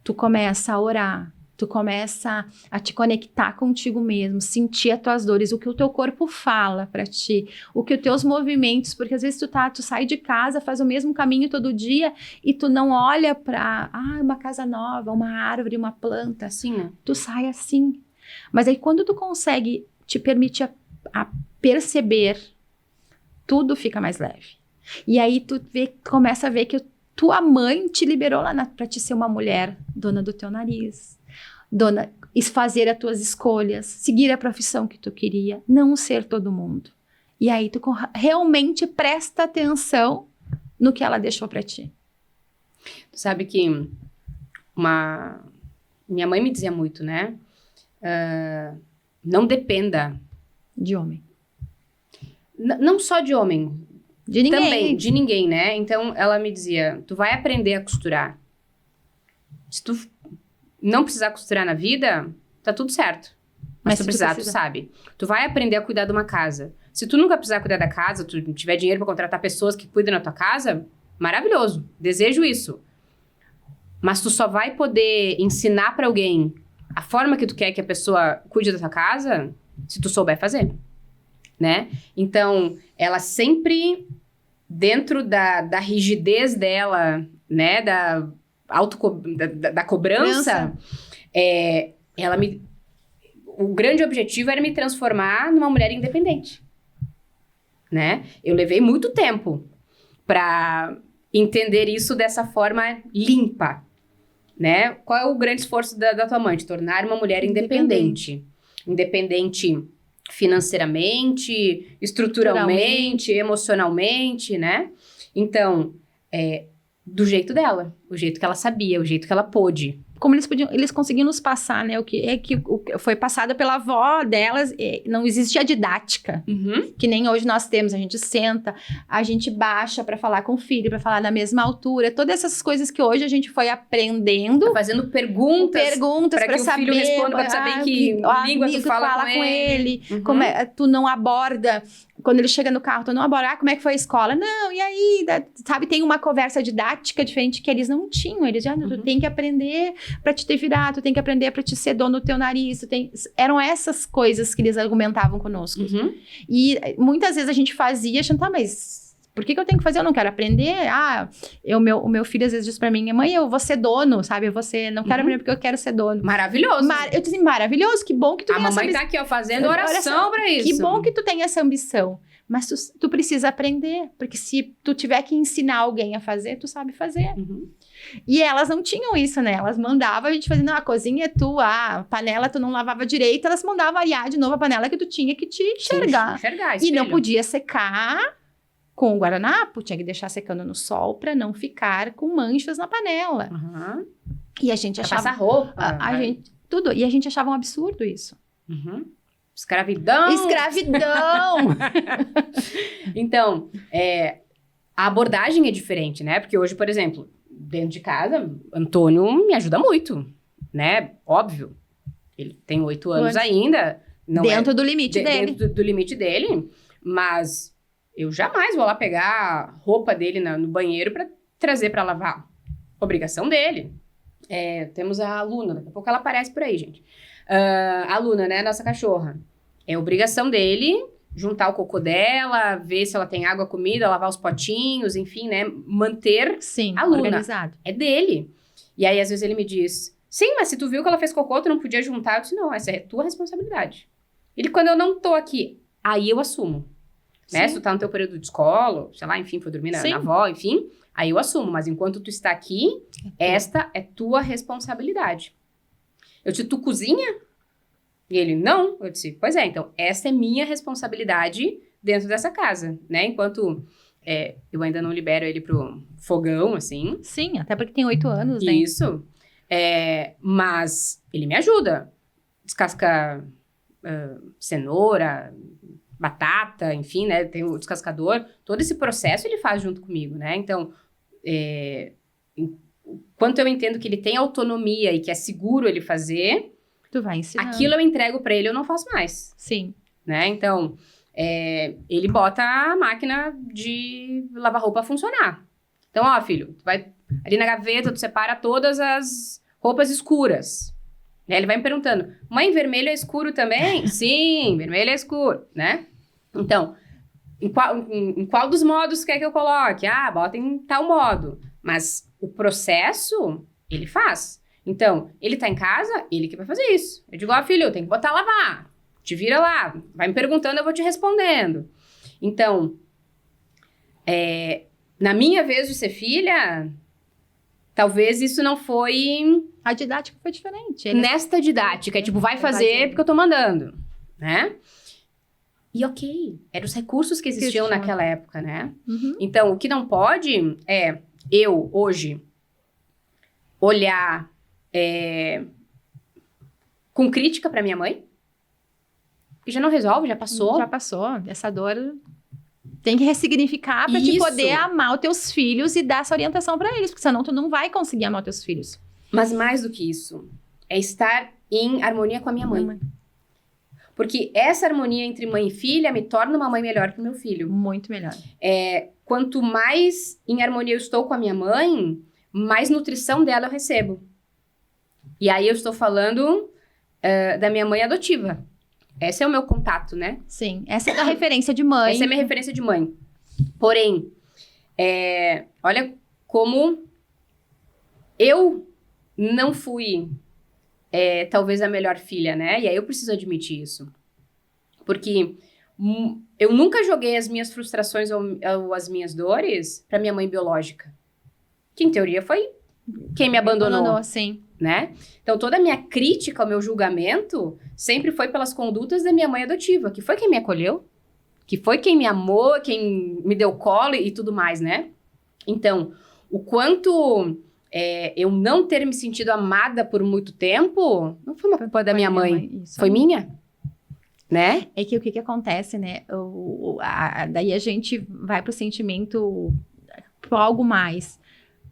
tu começa a orar, tu começa a te conectar contigo mesmo, sentir as tuas dores, o que o teu corpo fala pra ti, o que os teus movimentos, porque às vezes tu sai de casa, faz o mesmo caminho todo dia e tu não olha pra, uma casa nova, uma árvore, uma planta, assim, né? Tu sai assim. Mas aí quando tu consegue te permitir a perceber tudo fica mais leve. E aí tu começa a ver que tua mãe te liberou lá pra te ser uma mulher dona do teu nariz, fazer as tuas escolhas, seguir a profissão que tu queria, não ser todo mundo. E aí tu realmente presta atenção no que ela deixou pra ti. Tu sabe que minha mãe me dizia muito, né? Não dependa. De homem. Não só de homem. De ninguém. Também, de ninguém, né? Então, ela me dizia, tu vai aprender a costurar. Se tu não precisar costurar na vida, tá tudo certo. Mas se tu precisar, tu sabe. Tu vai aprender a cuidar de uma casa. Se tu nunca precisar cuidar da casa, tu tiver dinheiro pra contratar pessoas que cuidem da tua casa, maravilhoso. Desejo isso. Mas tu só vai poder ensinar pra alguém a forma que tu quer que a pessoa cuide da tua casa se tu souber fazer, né? Então, ela sempre, dentro da rigidez dela, né? Da cobrança, o grande objetivo era me transformar numa mulher independente, né? Eu levei muito tempo pra entender isso dessa forma limpa, né? Qual é o grande esforço da tua mãe? Te tornar uma mulher independente. Independente financeiramente, estruturalmente, emocionalmente, né? Então, do jeito dela, o jeito que ela sabia, o jeito que ela pôde. Como eles conseguiam nos passar, né? O que foi passado pela avó delas, não existia didática. Uhum. Que nem hoje nós temos. A gente senta, a gente baixa pra falar com o filho, pra falar na mesma altura. Todas essas coisas que hoje a gente foi aprendendo. Tá fazendo perguntas pra que saber, o filho responda, pra saber que língua tu fala com ele. Uhum. Como tu não aborda... Quando ele chega no carro, tu não aborda, como é que foi a escola? Não, e aí? Sabe, tem uma conversa didática diferente que eles não tinham. Eles já, tu tem que aprender pra te virar, tu tem que aprender pra te ser dono do teu nariz. Eram essas coisas que eles argumentavam conosco. Uhum. E muitas vezes a gente fazia, achando, tá, mas... Por que eu tenho que fazer? Eu não quero aprender. O meu filho às vezes diz pra mim, mãe, eu vou ser dono, sabe? Não quero aprender porque eu quero ser dono. Maravilhoso. Eu disse, maravilhoso, que bom que tu tem essa ambição. A mamãe tá aqui, ó, fazendo oração pra isso. Que bom que tu tem essa ambição. Mas tu precisa aprender, porque se tu tiver que ensinar alguém a fazer, tu sabe fazer. Uhum. E elas não tinham isso, né? Elas mandavam a gente fazer, não, a cozinha é tua, a panela tu não lavava direito, elas mandavam variar de novo a panela que tu tinha que te enxergar. E não podia secar com o guardanapo, tinha que deixar secando no sol pra não ficar com manchas na panela. Uhum. E a gente achava... Passar roupa. E a gente achava um absurdo isso. Uhum. Escravidão! Então, a abordagem é diferente, né? Porque hoje, por exemplo, dentro de casa, Antônio me ajuda muito, né? Óbvio. Ele tem 8 anos ainda. Dentro do limite dele. Dentro do limite dele. Mas eu jamais vou lá pegar a roupa dele no banheiro pra trazer pra lavar. Obrigação dele. Temos a Luna, daqui a pouco ela aparece por aí, gente. A Luna, né, nossa cachorra. É obrigação dele juntar o cocô dela, ver se ela tem água, comida, lavar os potinhos, enfim, né, manter a Luna. Organizado. É dele. E aí, às vezes, ele me diz, sim, mas se tu viu que ela fez cocô, tu não podia juntar. Eu disse, não, essa é tua responsabilidade. Ele, quando eu não tô aqui, aí eu assumo. Né? Se tu tá no teu período de escola, sei lá, enfim, foi dormir na avó, enfim, aí eu assumo. Mas enquanto tu está aqui, esta é tua responsabilidade. Eu disse, tu cozinha? E ele, não. Eu disse, pois é, então, essa é minha responsabilidade dentro dessa casa, né? Enquanto eu ainda não libero ele pro fogão, assim. Sim, até porque tem 8 anos, né? Isso. Mas ele me ajuda. Descasca cenoura, batata, enfim, né? Tem o descascador. Todo esse processo ele faz junto comigo, né? Então, quanto eu entendo que ele tem autonomia e que é seguro ele fazer, tu vai ensinar. Aquilo eu entrego pra ele, eu não faço mais. Sim. Né? Então, ele bota a máquina de lavar roupa a funcionar. Então, ó, filho, tu vai ali na gaveta, tu separa todas as roupas escuras. E aí ele vai me perguntando, mãe, vermelho é escuro também? Sim, vermelho é escuro, né? Então, em qual dos modos quer que eu coloque? Bota em tal modo. Mas o processo, ele faz. Então, ele tá em casa, ele que vai fazer isso. Eu digo, filho, tem que botar a lavar. Te vira lá. Vai me perguntando, eu vou te respondendo. Então, Na minha vez de ser filha, talvez isso não foi A didática foi diferente. nesta didática. Tipo, vai fazer porque eu tô mandando, né? E ok, eram os recursos que existiam naquela época, né? Uhum. Então, o que não pode é eu, hoje, olhar com crítica pra minha mãe, que já não resolve, já passou. Já passou. Essa dor tem que ressignificar pra te Isso. poder amar os teus filhos e dar essa orientação pra eles, porque senão tu não vai conseguir amar os teus filhos. Mas mais do que isso, é estar em harmonia com a minha mãe. Porque essa harmonia entre mãe e filha me torna uma mãe melhor pro meu filho. Muito melhor. Quanto mais em harmonia eu estou com a minha mãe, mais nutrição dela eu recebo. E aí eu estou falando da minha mãe adotiva. Esse é o meu contato, né? Sim. Essa é a referência de mãe. Essa é a minha referência de mãe. Porém, olha como eu não fui, talvez, a melhor filha, né? E aí eu preciso admitir isso. Porque eu nunca joguei as minhas frustrações ou as minhas dores pra minha mãe biológica. Que, em teoria, foi quem me abandonou. Sim. Né? Então, toda a minha crítica, o meu julgamento, sempre foi pelas condutas da minha mãe adotiva, que foi quem me acolheu, que foi quem me amou, quem me deu colo e tudo mais, né? Então, o quanto eu não ter me sentido amada por muito tempo, não foi uma culpa da minha mãe, foi minha, né? É que o que acontece, né? Daí a gente vai pro sentimento, pro algo mais.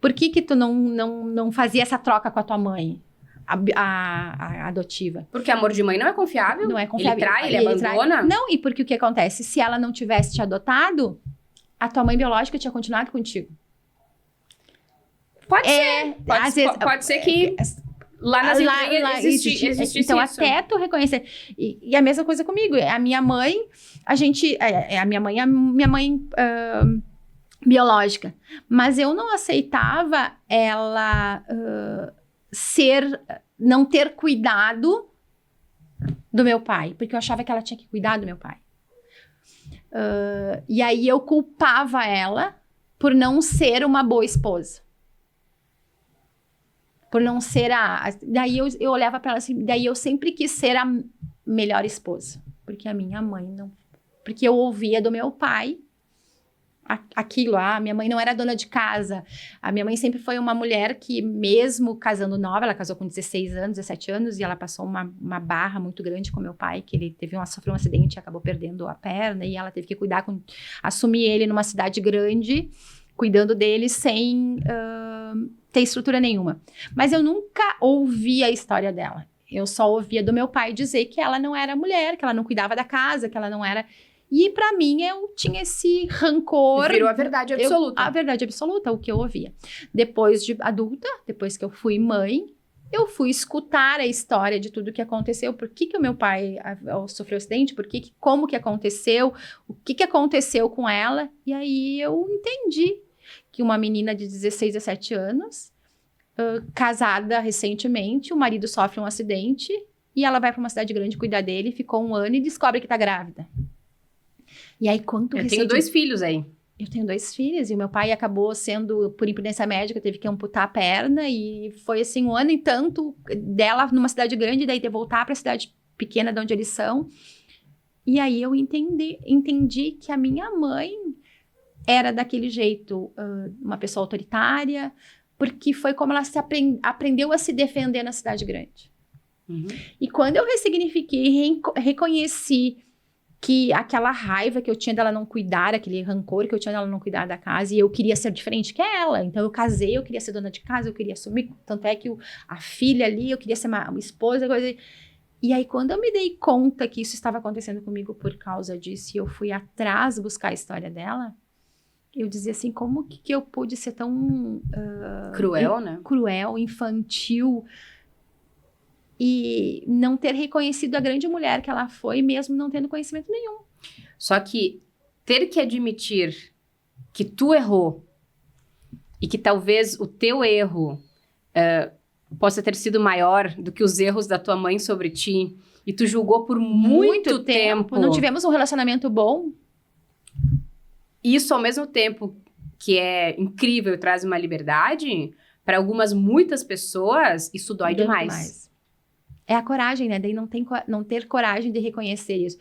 Por que tu não fazia essa troca com a tua mãe, a adotiva? Porque amor de mãe não é confiável. Não é confiável. Ele trai, ele abandona. Não, e porque o que acontece? Se ela não tivesse te adotado, a tua mãe biológica tinha continuado contigo. Pode ser. Pode ser que lá nas entrelinhas existisse então, isso. até tu reconhecer. E a mesma coisa comigo. A minha mãe, a minha mãe biológica. Mas eu não aceitava ela não ter cuidado do meu pai, porque eu achava que ela tinha que cuidar do meu pai. E aí eu culpava ela por não ser uma boa esposa. Por não ser Daí eu olhava pra ela assim, daí eu sempre quis ser a melhor esposa. Porque a minha mãe não... Porque eu ouvia do meu pai aquilo, minha mãe não era dona de casa. A minha mãe sempre foi uma mulher que, mesmo casando nova, ela casou com 16 anos, 17 anos, e ela passou uma barra muito grande com meu pai, que ele sofreu um acidente e acabou perdendo a perna, e ela teve que assumir ele numa cidade grande, cuidando dele sem ter estrutura nenhuma. Mas eu nunca ouvi a história dela. Eu só ouvia do meu pai dizer que ela não era mulher, que ela não cuidava da casa, que ela não era... E pra mim, eu tinha esse rancor... Virou a verdade absoluta. A verdade absoluta, o que eu ouvia. Depois de adulta, depois que eu fui mãe, eu fui escutar a história de tudo que aconteceu. Por que o meu pai sofreu acidente? Como que aconteceu? O que aconteceu com ela? E aí eu entendi que uma menina de 16, 17 anos, casada recentemente, o marido sofre um acidente e ela vai pra uma cidade grande cuidar dele, ficou 1 ano e descobre que tá grávida. E aí, eu tenho 2 filhos aí. Eu tenho 2 filhos e o meu pai acabou sendo, por imprudência médica, teve que amputar a perna e foi assim 1 ano e tanto dela numa cidade grande, daí de voltar para a cidade pequena de onde eles são. E aí eu entendi que a minha mãe era daquele jeito, uma pessoa autoritária, porque foi como ela aprendeu a se defender na cidade grande. Uhum. E quando eu ressignifiquei, reconheci que aquela raiva que eu tinha dela não cuidar, aquele rancor que eu tinha dela não cuidar da casa, e eu queria ser diferente que ela. Então, eu casei, eu queria ser dona de casa, eu queria assumir. Tanto é que a filha ali, eu queria ser uma esposa, coisa. E aí, quando eu me dei conta que isso estava acontecendo comigo por causa disso, e eu fui atrás buscar a história dela, eu dizia assim, como que eu pude ser tão... cruel, né? Cruel, infantil... E não ter reconhecido a grande mulher que ela foi, mesmo não tendo conhecimento nenhum. Só que ter que admitir que tu errou e que talvez o teu erro possa ter sido maior do que os erros da tua mãe sobre ti, e tu julgou por muito tempo. Não tivemos um relacionamento bom. isso, ao mesmo tempo que é incrível e traz uma liberdade, para muitas pessoas, isso dói demais. É a coragem, né? Daí não ter coragem de reconhecer isso.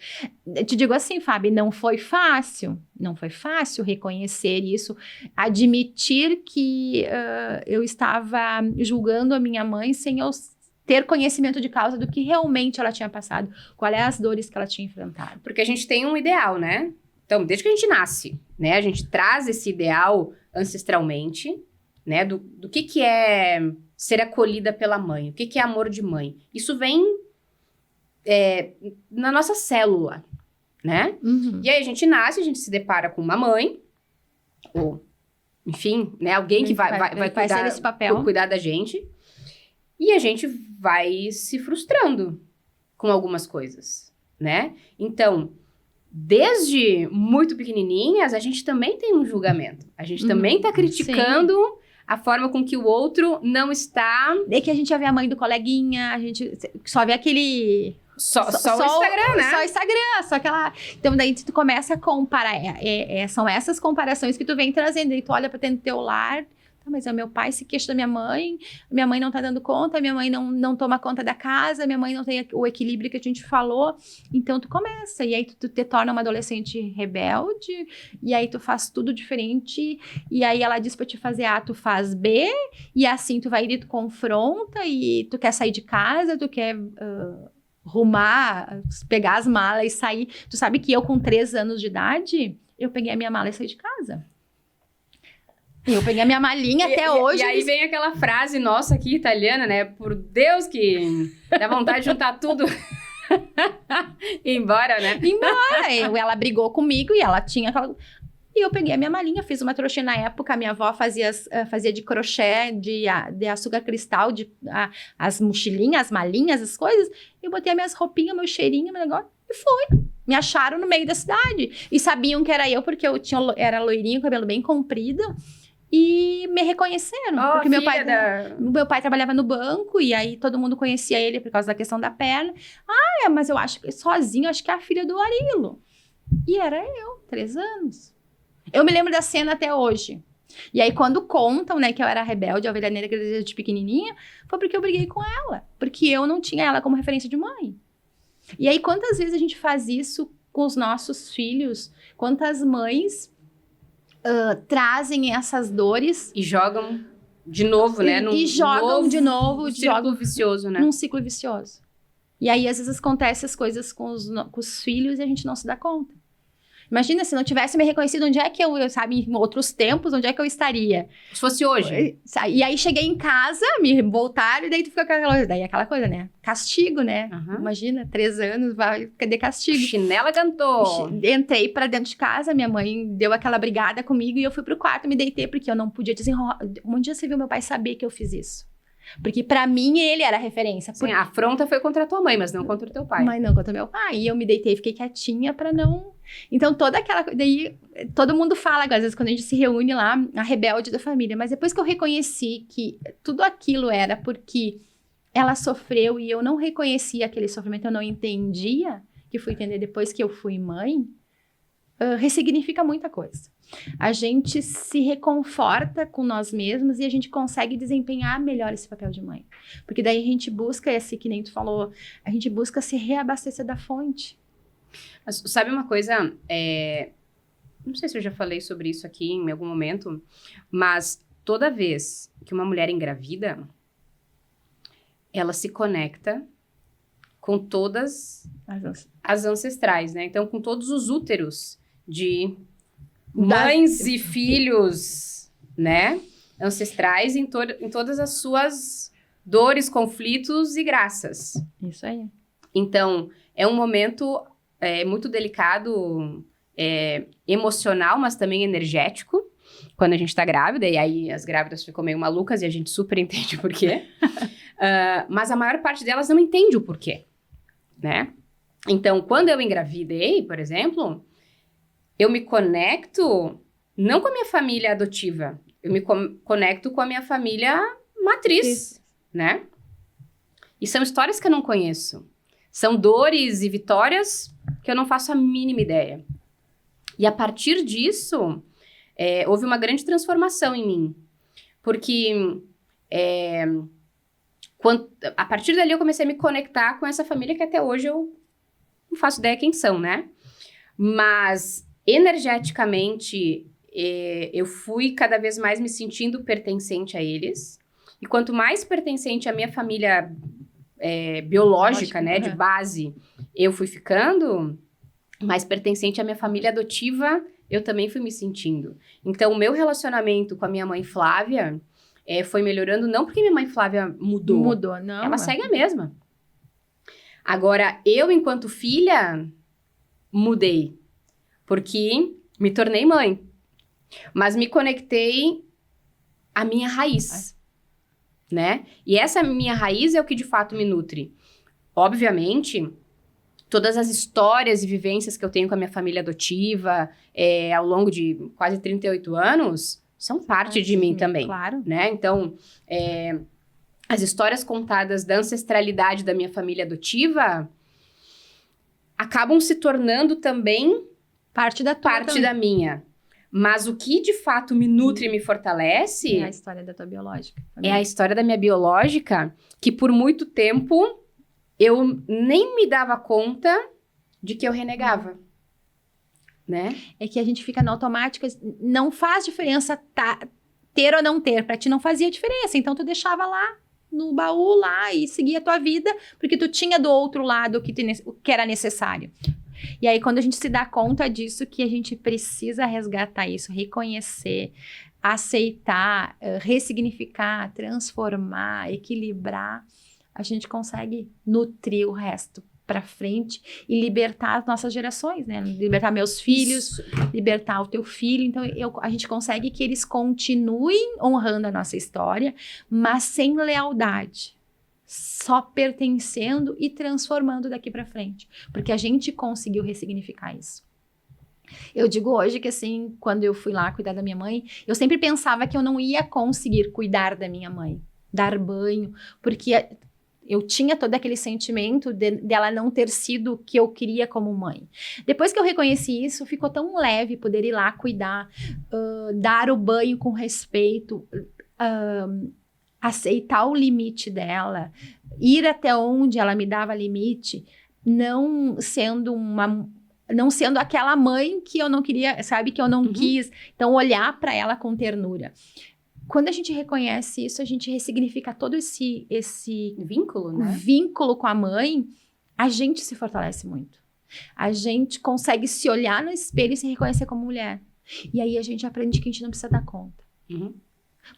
Eu te digo assim, Fábio, não foi fácil. Não foi fácil reconhecer isso. Admitir que eu estava julgando a minha mãe sem eu ter conhecimento de causa do que realmente ela tinha passado. Quais as dores que ela tinha enfrentado. Porque a gente tem um ideal, né? Então, desde que a gente nasce, né? A gente traz esse ideal ancestralmente, né? Do que é ser acolhida pela mãe. O que é amor de mãe. Isso vem na nossa célula, né? Uhum. E aí a gente nasce, a gente se depara com uma mãe, ou, enfim, né? Alguém que vai cuidar desse papel. Cuidar da gente. E a gente vai se frustrando com algumas coisas, né? Então, desde muito pequenininhas, a gente também tem um julgamento. A gente também está criticando a forma com que o outro não está... É que a gente já vê a mãe do coleguinha, a gente só vê aquele... Só o Instagram, né? Só o Instagram, só aquela... Então, daí tu começa a comparar. São essas comparações que tu vem trazendo. Aí tu olha pra dentro do teu lar... Mas o meu pai se queixa da minha mãe não tá dando conta, minha mãe não toma conta da casa, minha mãe não tem o equilíbrio que a gente falou. Então, tu começa, e aí tu te torna uma adolescente rebelde, e aí tu faz tudo diferente, e aí ela diz pra te fazer A, tu faz B, e assim tu vai e tu confronta, e tu quer sair de casa, tu quer... rumar, pegar as malas e sair. Tu sabe que eu, com 3 anos de idade, eu peguei a minha mala e saí de casa. Eu peguei a minha malinha até hoje. E aí vem aquela frase nossa aqui, italiana, né? Por Deus que dá vontade de juntar tudo e ir embora, né? Embora. Ela brigou comigo e ela tinha aquela... E eu peguei a minha malinha, fiz uma trouxa na época. A minha avó fazia de crochê, de açúcar cristal, as mochilinhas, as malinhas, as coisas. Eu botei as minhas roupinhas, meu cheirinho, meu negócio, e fui. Me acharam no meio da cidade. E sabiam que era eu, porque eu era loirinho, cabelo bem comprido. E me reconheceram, porque meu pai trabalhava no banco, e aí todo mundo conhecia ele por causa da questão da perna. Mas eu acho que sozinho, acho que é a filha do Arilo. E era eu, 3 anos. Eu me lembro da cena até hoje. E aí, quando contam, né, que eu era rebelde, a ovelha negra desde pequenininha, foi porque eu briguei com ela. Porque eu não tinha ela como referência de mãe. E aí, quantas vezes a gente faz isso com os nossos filhos? Quantas mães... trazem essas dores e jogam de novo, né? E jogam de novo. Um ciclo vicioso, né? Num ciclo vicioso. E aí, às vezes, acontecem as coisas com os filhos e a gente não se dá conta. Imagina se não tivesse me reconhecido, onde é que eu, sabe, em outros tempos, onde é que eu estaria? Se fosse hoje. E aí, cheguei em casa, me voltaram, e daí tu fica aquela coisa, né? Castigo, né? Uhum. Imagina, 3 anos, cadê castigo? Chinela cantou. Entrei pra dentro de casa, minha mãe deu aquela brigada comigo, e eu fui pro quarto, me deitei, porque eu não podia desenrolar. Um dia você viu meu pai saber que eu fiz isso. Porque pra mim, ele era a referência. Sim, a afronta foi contra a tua mãe, mas não contra o teu pai. Mas não contra o meu pai. E eu me deitei, fiquei quietinha pra não... Então, toda aquela... Daí, todo mundo fala, às vezes, quando a gente se reúne lá, a rebelde da família. Mas depois que eu reconheci que tudo aquilo era porque ela sofreu e eu não reconhecia aquele sofrimento, eu não entendia, que fui entender depois que eu fui mãe, ressignifica muita coisa. A gente se reconforta com nós mesmos e a gente consegue desempenhar melhor esse papel de mãe. Porque daí a gente busca que nem tu falou, a gente busca se reabastecer da fonte. Mas, sabe uma coisa? Não sei se eu já falei sobre isso aqui em algum momento, mas toda vez que uma mulher engravida, ela se conecta com todas as ancestrais, né? Então, com todos os úteros de mães e filhos, né? Ancestrais em todas as suas dores, conflitos e graças. Isso aí. Então, é um momento muito delicado, emocional, mas também energético, quando a gente tá grávida, e aí as grávidas ficam meio malucas e a gente super entende o porquê. Mas a maior parte delas não entende o porquê, né? Então, quando eu engravidei, por exemplo, eu me conecto não com a minha família adotiva, eu me conecto com a minha família matriz, né? E são histórias que eu não conheço. São dores e vitórias que eu não faço a mínima ideia. E a partir disso, houve uma grande transformação em mim. Porque a partir dali eu comecei a me conectar com essa família que até hoje eu não faço ideia quem são, né? Mas, energeticamente, eu fui cada vez mais me sentindo pertencente a eles. E quanto mais pertencente à minha família biológica, né, de base, eu fui ficando, mais pertencente à minha família adotiva, eu também fui me sentindo. Então, o meu relacionamento com a minha mãe Flávia foi melhorando, não porque minha mãe Flávia mudou. Mudou, não. Ela segue a mesma. Agora, eu, enquanto filha, mudei. Porque me tornei mãe. Mas me conectei à minha raiz. Né? E essa minha raiz é o que de fato me nutre. Obviamente, todas as histórias e vivências que eu tenho com a minha família adotiva ao longo de quase 38 anos são parte de mim também. Claro. Né? Então, as histórias contadas da ancestralidade da minha família adotiva acabam se tornando também parte da minha. Mas o que de fato me nutre e me fortalece... É a história da tua biológica. É a história da minha biológica, que por muito tempo eu nem me dava conta de que eu renegava. Né? É que a gente fica no automático, não faz diferença ter ou não ter. Pra ti não fazia diferença, então tu deixava lá no baú lá e seguia a tua vida, porque tu tinha do outro lado o que era necessário. E aí, quando a gente se dá conta disso, que a gente precisa resgatar isso, reconhecer, aceitar, ressignificar, transformar, equilibrar, a gente consegue nutrir o resto para frente e libertar as nossas gerações, né? Libertar meus filhos, libertar o teu filho. Então, a gente consegue que eles continuem honrando a nossa história, mas sem lealdade. Só pertencendo e transformando daqui para frente. Porque a gente conseguiu ressignificar isso. Eu digo hoje que, assim, quando eu fui lá cuidar da minha mãe, eu sempre pensava que eu não ia conseguir cuidar da minha mãe, dar banho, porque eu tinha todo aquele sentimento dela não ter sido o que eu queria como mãe. Depois que eu reconheci isso, ficou tão leve poder ir lá cuidar, dar o banho com respeito, aceitar o limite dela, ir até onde ela me dava limite, não sendo aquela mãe que eu não queria, sabe, que eu não quis. Então, olhar para ela com ternura. Quando a gente reconhece isso, a gente ressignifica todo esse vínculo, né? Vínculo com a mãe, a gente se fortalece muito. A gente consegue se olhar no espelho e se reconhecer como mulher. E aí a gente aprende que a gente não precisa dar conta.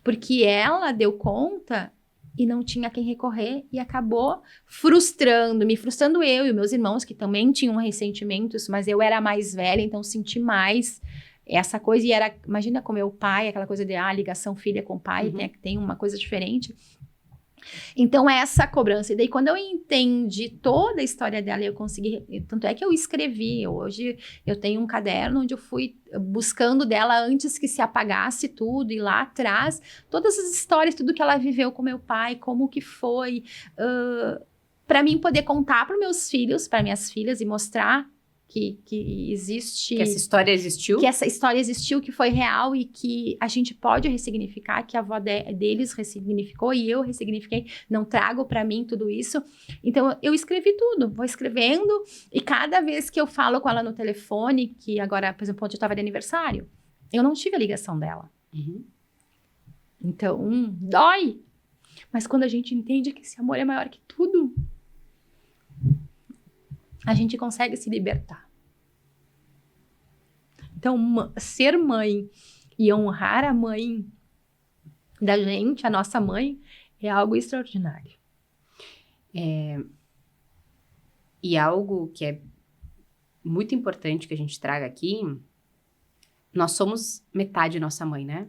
Porque ela deu conta e não tinha quem recorrer e acabou me frustrando eu e meus irmãos, que também tinham ressentimentos, mas eu era mais velha, então senti mais essa coisa. E imagina com meu pai, aquela coisa de ligação filha com pai, tem uma coisa diferente. Então, essa cobrança. E daí, quando eu entendi toda a história dela, eu consegui... Tanto é que eu escrevi. Hoje, eu tenho um caderno onde eu fui buscando dela antes que se apagasse tudo. E lá atrás, todas as histórias, tudo que ela viveu com meu pai, como que foi. Para mim, poder contar para meus filhos, para minhas filhas, e mostrar que existe... Que essa história existiu. Que essa história existiu, que foi real e que a gente pode ressignificar, que a avó deles ressignificou e eu ressignifiquei, não trago pra mim tudo isso. Então, eu escrevi tudo, vou escrevendo e cada vez que eu falo com ela no telefone, que agora, por exemplo, ontem eu tava de aniversário, eu não tive a ligação dela. Então, dói. Mas quando a gente entende que esse amor é maior que tudo, a gente consegue se libertar. Então, ser mãe e honrar a mãe da gente, a nossa mãe, é algo extraordinário. E algo que é muito importante que a gente traga aqui, nós somos metade nossa mãe, né?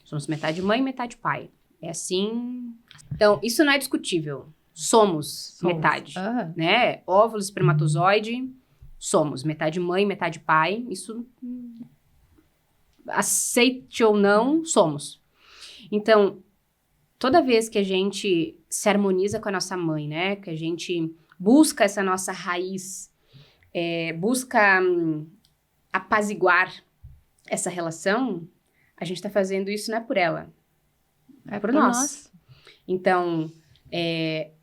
Somos metade mãe e metade pai. É assim... Então, isso não é discutível. Somos metade, né? Óvulo, espermatozoide, somos metade mãe, metade pai. Isso, aceite ou não, somos. Então, toda vez que a gente se harmoniza com a nossa mãe, né? Que a gente busca essa nossa raiz, busca apaziguar essa relação, a gente tá fazendo isso não é por ela, é por nós. Então,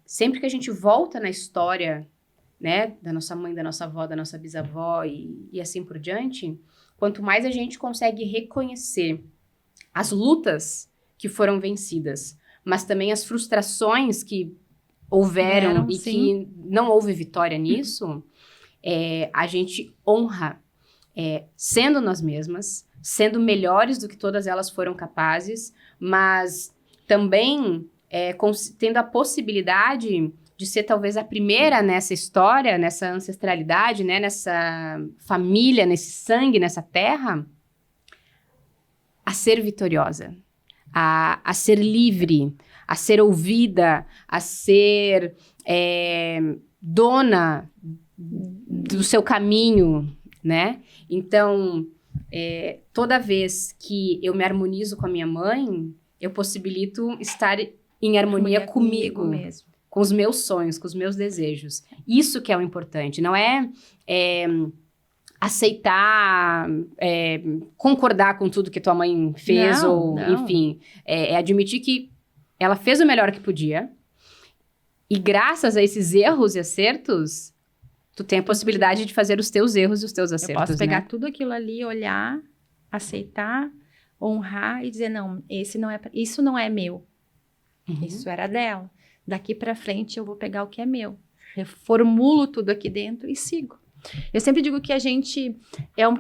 sempre que a gente volta na história, né, da nossa mãe, da nossa avó, da nossa bisavó e assim por diante, quanto mais a gente consegue reconhecer as lutas que foram vencidas, mas também as frustrações que houveram e que não houve vitória nisso, a gente honra sendo nós mesmas, sendo melhores do que todas elas foram capazes, mas também tendo a possibilidade de ser talvez a primeira nessa história, nessa ancestralidade, né, nessa família, nesse sangue, nessa terra, a ser vitoriosa, a ser livre, a ser ouvida, a ser dona do seu caminho, né? Então, toda vez que eu me harmonizo com a minha mãe, eu possibilito estar em harmonia comigo mesmo. Com os meus sonhos, com os meus desejos. Isso que é o importante, não é aceitar, concordar com tudo que tua mãe fez, enfim, é admitir que ela fez o melhor que podia, e graças a esses erros e acertos, tu tem a possibilidade de fazer os teus erros e os teus acertos, eu posso pegar né? tudo aquilo ali, olhar, aceitar, honrar e dizer, não, isso não é meu. Isso era dela. Daqui pra frente eu vou pegar o que é meu. Reformulo tudo aqui dentro e sigo. Eu sempre digo que a gente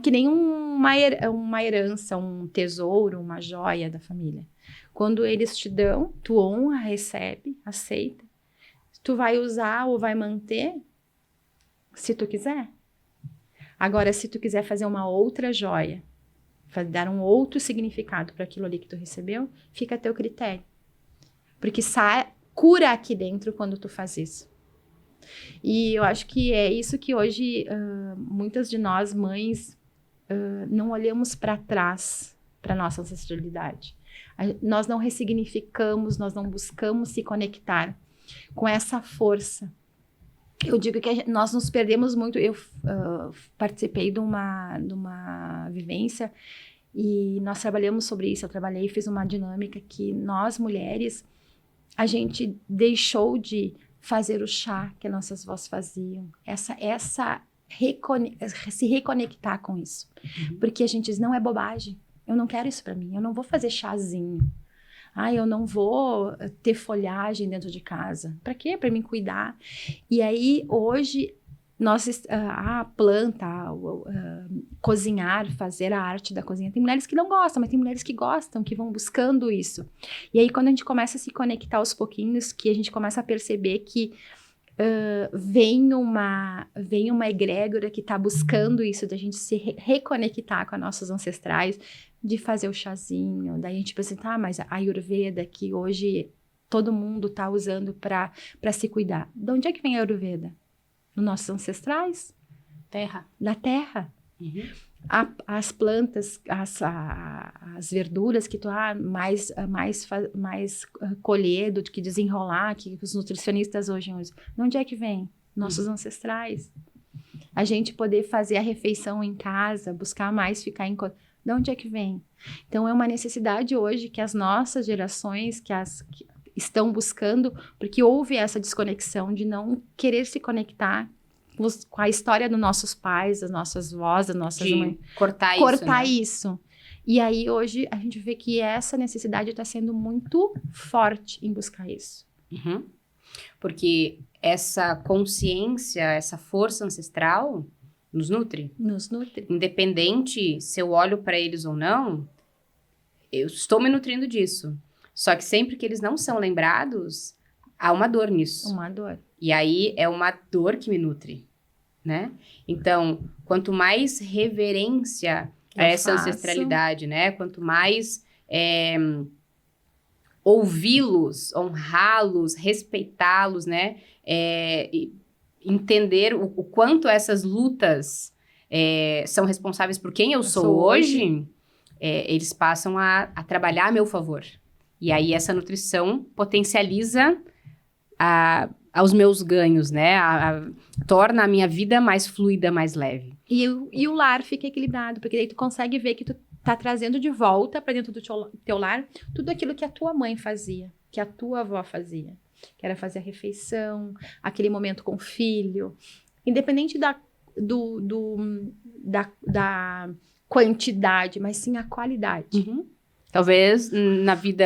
que nem uma herança, um tesouro, uma joia da família. Quando eles te dão, tu honra, recebe, aceita. Tu vai usar ou vai manter se tu quiser. Agora, se tu quiser fazer uma outra joia, dar um outro significado para aquilo ali que tu recebeu, fica a teu critério. Porque cura aqui dentro quando tu faz isso. E eu acho que é isso que hoje muitas de nós, mães, não olhamos para trás, para nossa ancestralidade. Nós não ressignificamos, nós não buscamos se conectar com essa força. Eu digo que nós nos perdemos muito. Eu participei de uma vivência e nós trabalhamos sobre isso. Eu trabalhei e fiz uma dinâmica que nós, mulheres, a gente deixou de fazer o chá que nossas avós faziam. Se reconectar com isso. Porque a gente diz, não é bobagem. Eu não quero isso para mim. Eu não vou fazer chazinho. Eu não vou ter folhagem dentro de casa. Para quê? Para mim cuidar. E aí, hoje, a planta, cozinhar, fazer a arte da cozinha. Tem mulheres que não gostam, mas tem mulheres que gostam, que vão buscando isso. E aí, quando a gente começa a se conectar aos pouquinhos, que a gente começa a perceber que vem uma egrégora que está buscando isso, da gente se reconectar com nossos ancestrais, de fazer o chazinho. Daí a gente pensa, mas a Ayurveda, que hoje todo mundo está usando para se cuidar. De onde é que vem a Ayurveda? Nos nossos ancestrais? Da terra. As plantas, as verduras que tu mais colher do que desenrolar, que os nutricionistas hoje usam. De onde é que vem? Nossos ancestrais. A gente poder fazer a refeição em casa, buscar mais ficar em... De onde é que vem? Então, é uma necessidade hoje que as nossas gerações, que estão buscando, porque houve essa desconexão de não querer se conectar com a história dos nossos pais, das nossas vós, das nossas mães. Cortar isso. E aí, hoje, a gente vê que essa necessidade está sendo muito forte em buscar isso. Porque essa consciência, essa força ancestral nos nutre. Independente se eu olho para eles ou não, eu estou me nutrindo disso. Só que sempre que eles não são lembrados, há uma dor nisso. Uma dor. E aí é uma dor que me nutre, né? Então, quanto mais reverência a essa ancestralidade, né? Quanto mais ouvi-los, honrá-los, respeitá-los, né? Entender o quanto essas lutas são responsáveis por quem eu sou hoje, eles passam a trabalhar a meu favor. E aí essa nutrição potencializa a aos meus ganhos, né? Torna a minha vida mais fluida, mais leve. E o lar fica equilibrado, porque daí tu consegue ver que tu tá trazendo de volta para dentro do teu lar tudo aquilo que a tua mãe fazia, que a tua avó fazia, que era fazer a refeição, aquele momento com o filho, independente da quantidade, mas sim a qualidade. Uhum. Talvez na vida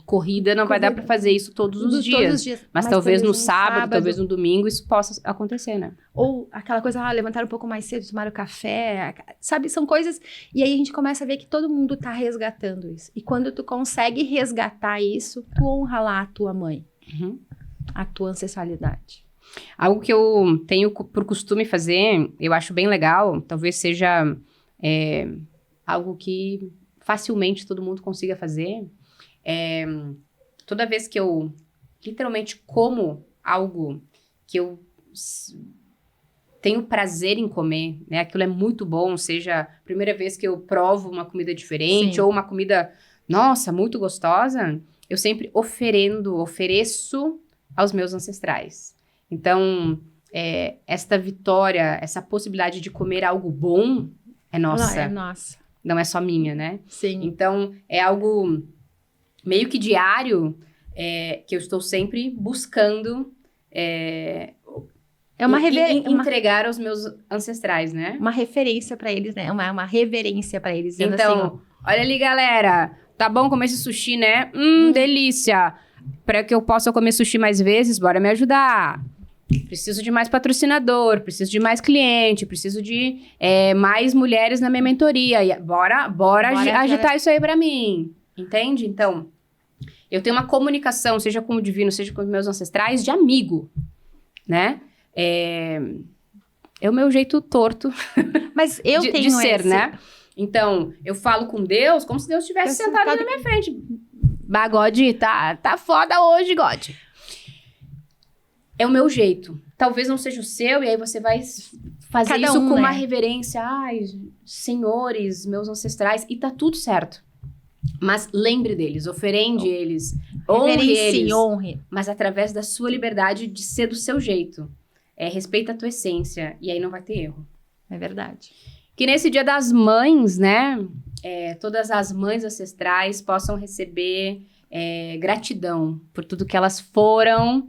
corrida não vai dar para fazer isso todos os dias. Mas talvez no sábado, talvez no domingo, isso possa acontecer, né? Ou aquela coisa, levantar um pouco mais cedo, tomar o café, sabe? São coisas... E aí a gente começa a ver que todo mundo tá resgatando isso. E quando tu consegue resgatar isso, tu honra lá a tua mãe. Uhum. A tua ancestralidade. Algo que eu tenho por costume fazer, eu acho bem legal, talvez seja algo que facilmente todo mundo consiga fazer. Toda vez que eu literalmente como algo que eu tenho prazer em comer, né? Aquilo é muito bom, seja a primeira vez que eu provo uma comida diferente, Sim. ou uma comida, nossa, muito gostosa, eu sempre ofereço aos meus ancestrais. Então, esta vitória, essa possibilidade de comer algo bom é nossa. É nossa. Não é só minha, né? Sim. Então, é algo meio que diário que eu estou sempre buscando entregar aos meus ancestrais, né? Uma referência pra eles, né? Uma reverência pra eles. Então, assim, olha ali, galera. Tá bom comer esse sushi, né? Delícia. Para que eu possa comer sushi mais vezes, bora me ajudar. Preciso de mais patrocinador, preciso de mais cliente, preciso de mais mulheres na minha mentoria. E bora agitar isso aí pra mim. Entende? Então, eu tenho uma comunicação, seja com o divino, seja com os meus ancestrais, de amigo, né? É o meu jeito torto mas eu de tenho ser, né? Então, eu falo com Deus como se Deus estivesse sentado na minha frente. Bah, God, tá foda hoje, God. É o meu jeito. Talvez não seja o seu, e aí você vai fazer Cada isso um, com né? uma reverência. Ai, senhores, meus ancestrais. E tá tudo certo. Mas lembre deles, oferende eles, honre eles. Honre. Mas através da sua liberdade de ser do seu jeito. Respeita a tua essência, e aí não vai ter erro. É verdade. Que nesse Dia das Mães, né? Todas as mães ancestrais possam receber gratidão por tudo que elas foram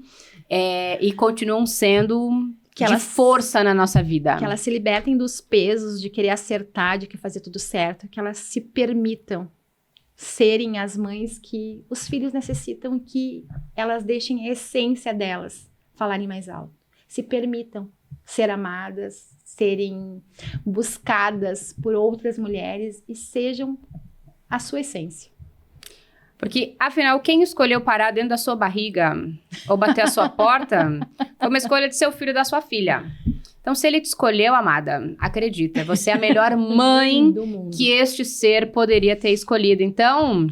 e continuam sendo de força na nossa vida. Que elas se libertem dos pesos de querer acertar, de querer fazer tudo certo. Que elas se permitam serem as mães que os filhos necessitam e que elas deixem a essência delas falarem mais alto. Se permitam ser amadas, serem buscadas por outras mulheres e sejam a sua essência. Porque, afinal, quem escolheu parar dentro da sua barriga ou bater a sua porta foi uma escolha de seu filho ou da sua filha. Então, se ele te escolheu, amada, acredita, você é a melhor mãe do mundo. que este ser poderia ter escolhido. Então,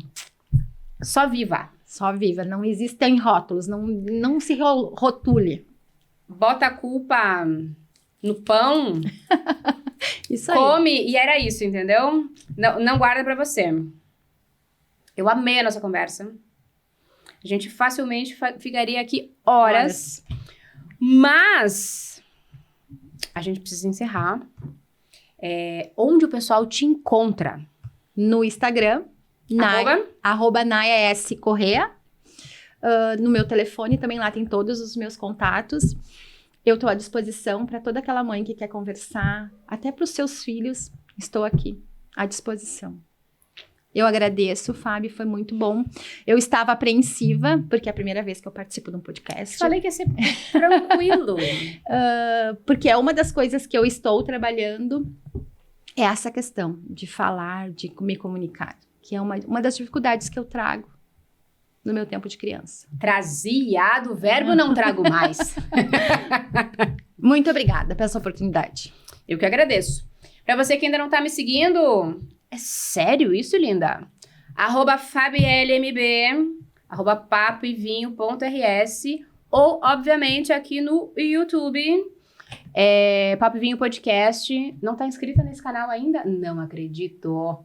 só viva. Só viva, não existem rótulos, não se rotule. Bota a culpa no pão, Isso aí. come, e era isso, entendeu? Não guarda pra você. Eu amei a nossa conversa. A gente facilmente ficaria aqui horas. Mas a gente precisa encerrar. Onde o pessoal te encontra? No Instagram, @ Naya S. Correa. No meu telefone também lá tem todos os meus contatos. Eu estou à disposição para toda aquela mãe que quer conversar, até para os seus filhos, estou aqui à disposição. Eu agradeço, Fábio, foi muito bom. Eu estava apreensiva, porque é a primeira vez que eu participo de um podcast. Falei que ia ser tranquilo. Porque é uma das coisas que eu estou trabalhando, é essa questão de falar, de me comunicar, que é uma das dificuldades que eu trago no meu tempo de criança. Trazia do verbo não trago mais. Muito obrigada pela essa oportunidade. Eu que agradeço. Pra você que ainda não tá me seguindo, é sério isso, linda? @FabielMB, @papoevinho.rs ou, obviamente, aqui no YouTube, Papo e Vinho Podcast. Não tá inscrita nesse canal ainda? Não acredito.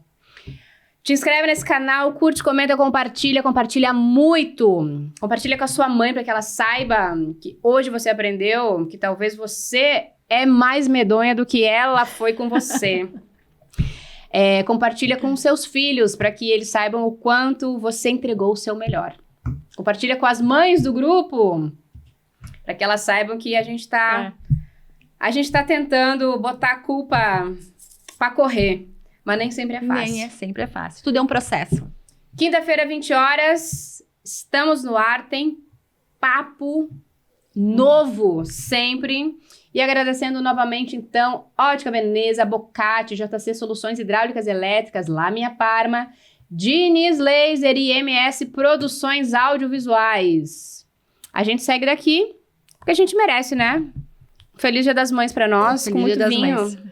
Te inscreve nesse canal, curte, comenta, compartilha muito. Compartilha com a sua mãe para que ela saiba que hoje você aprendeu que talvez você é mais medonha do que ela foi com você. Compartilha com seus filhos para que eles saibam o quanto você entregou o seu melhor. Compartilha com as mães do grupo para que elas saibam que a gente tá tentando botar a culpa para correr. Mas nem sempre é fácil. Nem sempre é fácil. Tudo é um processo. Quinta-feira, 20 horas, estamos no ar. Tem papo novo sempre. E agradecendo novamente, então, Ótica Veneza, Bocati, JC Soluções Hidráulicas e Elétricas, La Minha Parma, Diniz Laser e MS Produções Audiovisuais. A gente segue daqui porque a gente merece, né? Feliz Dia das Mães pra nós, com muito vinho.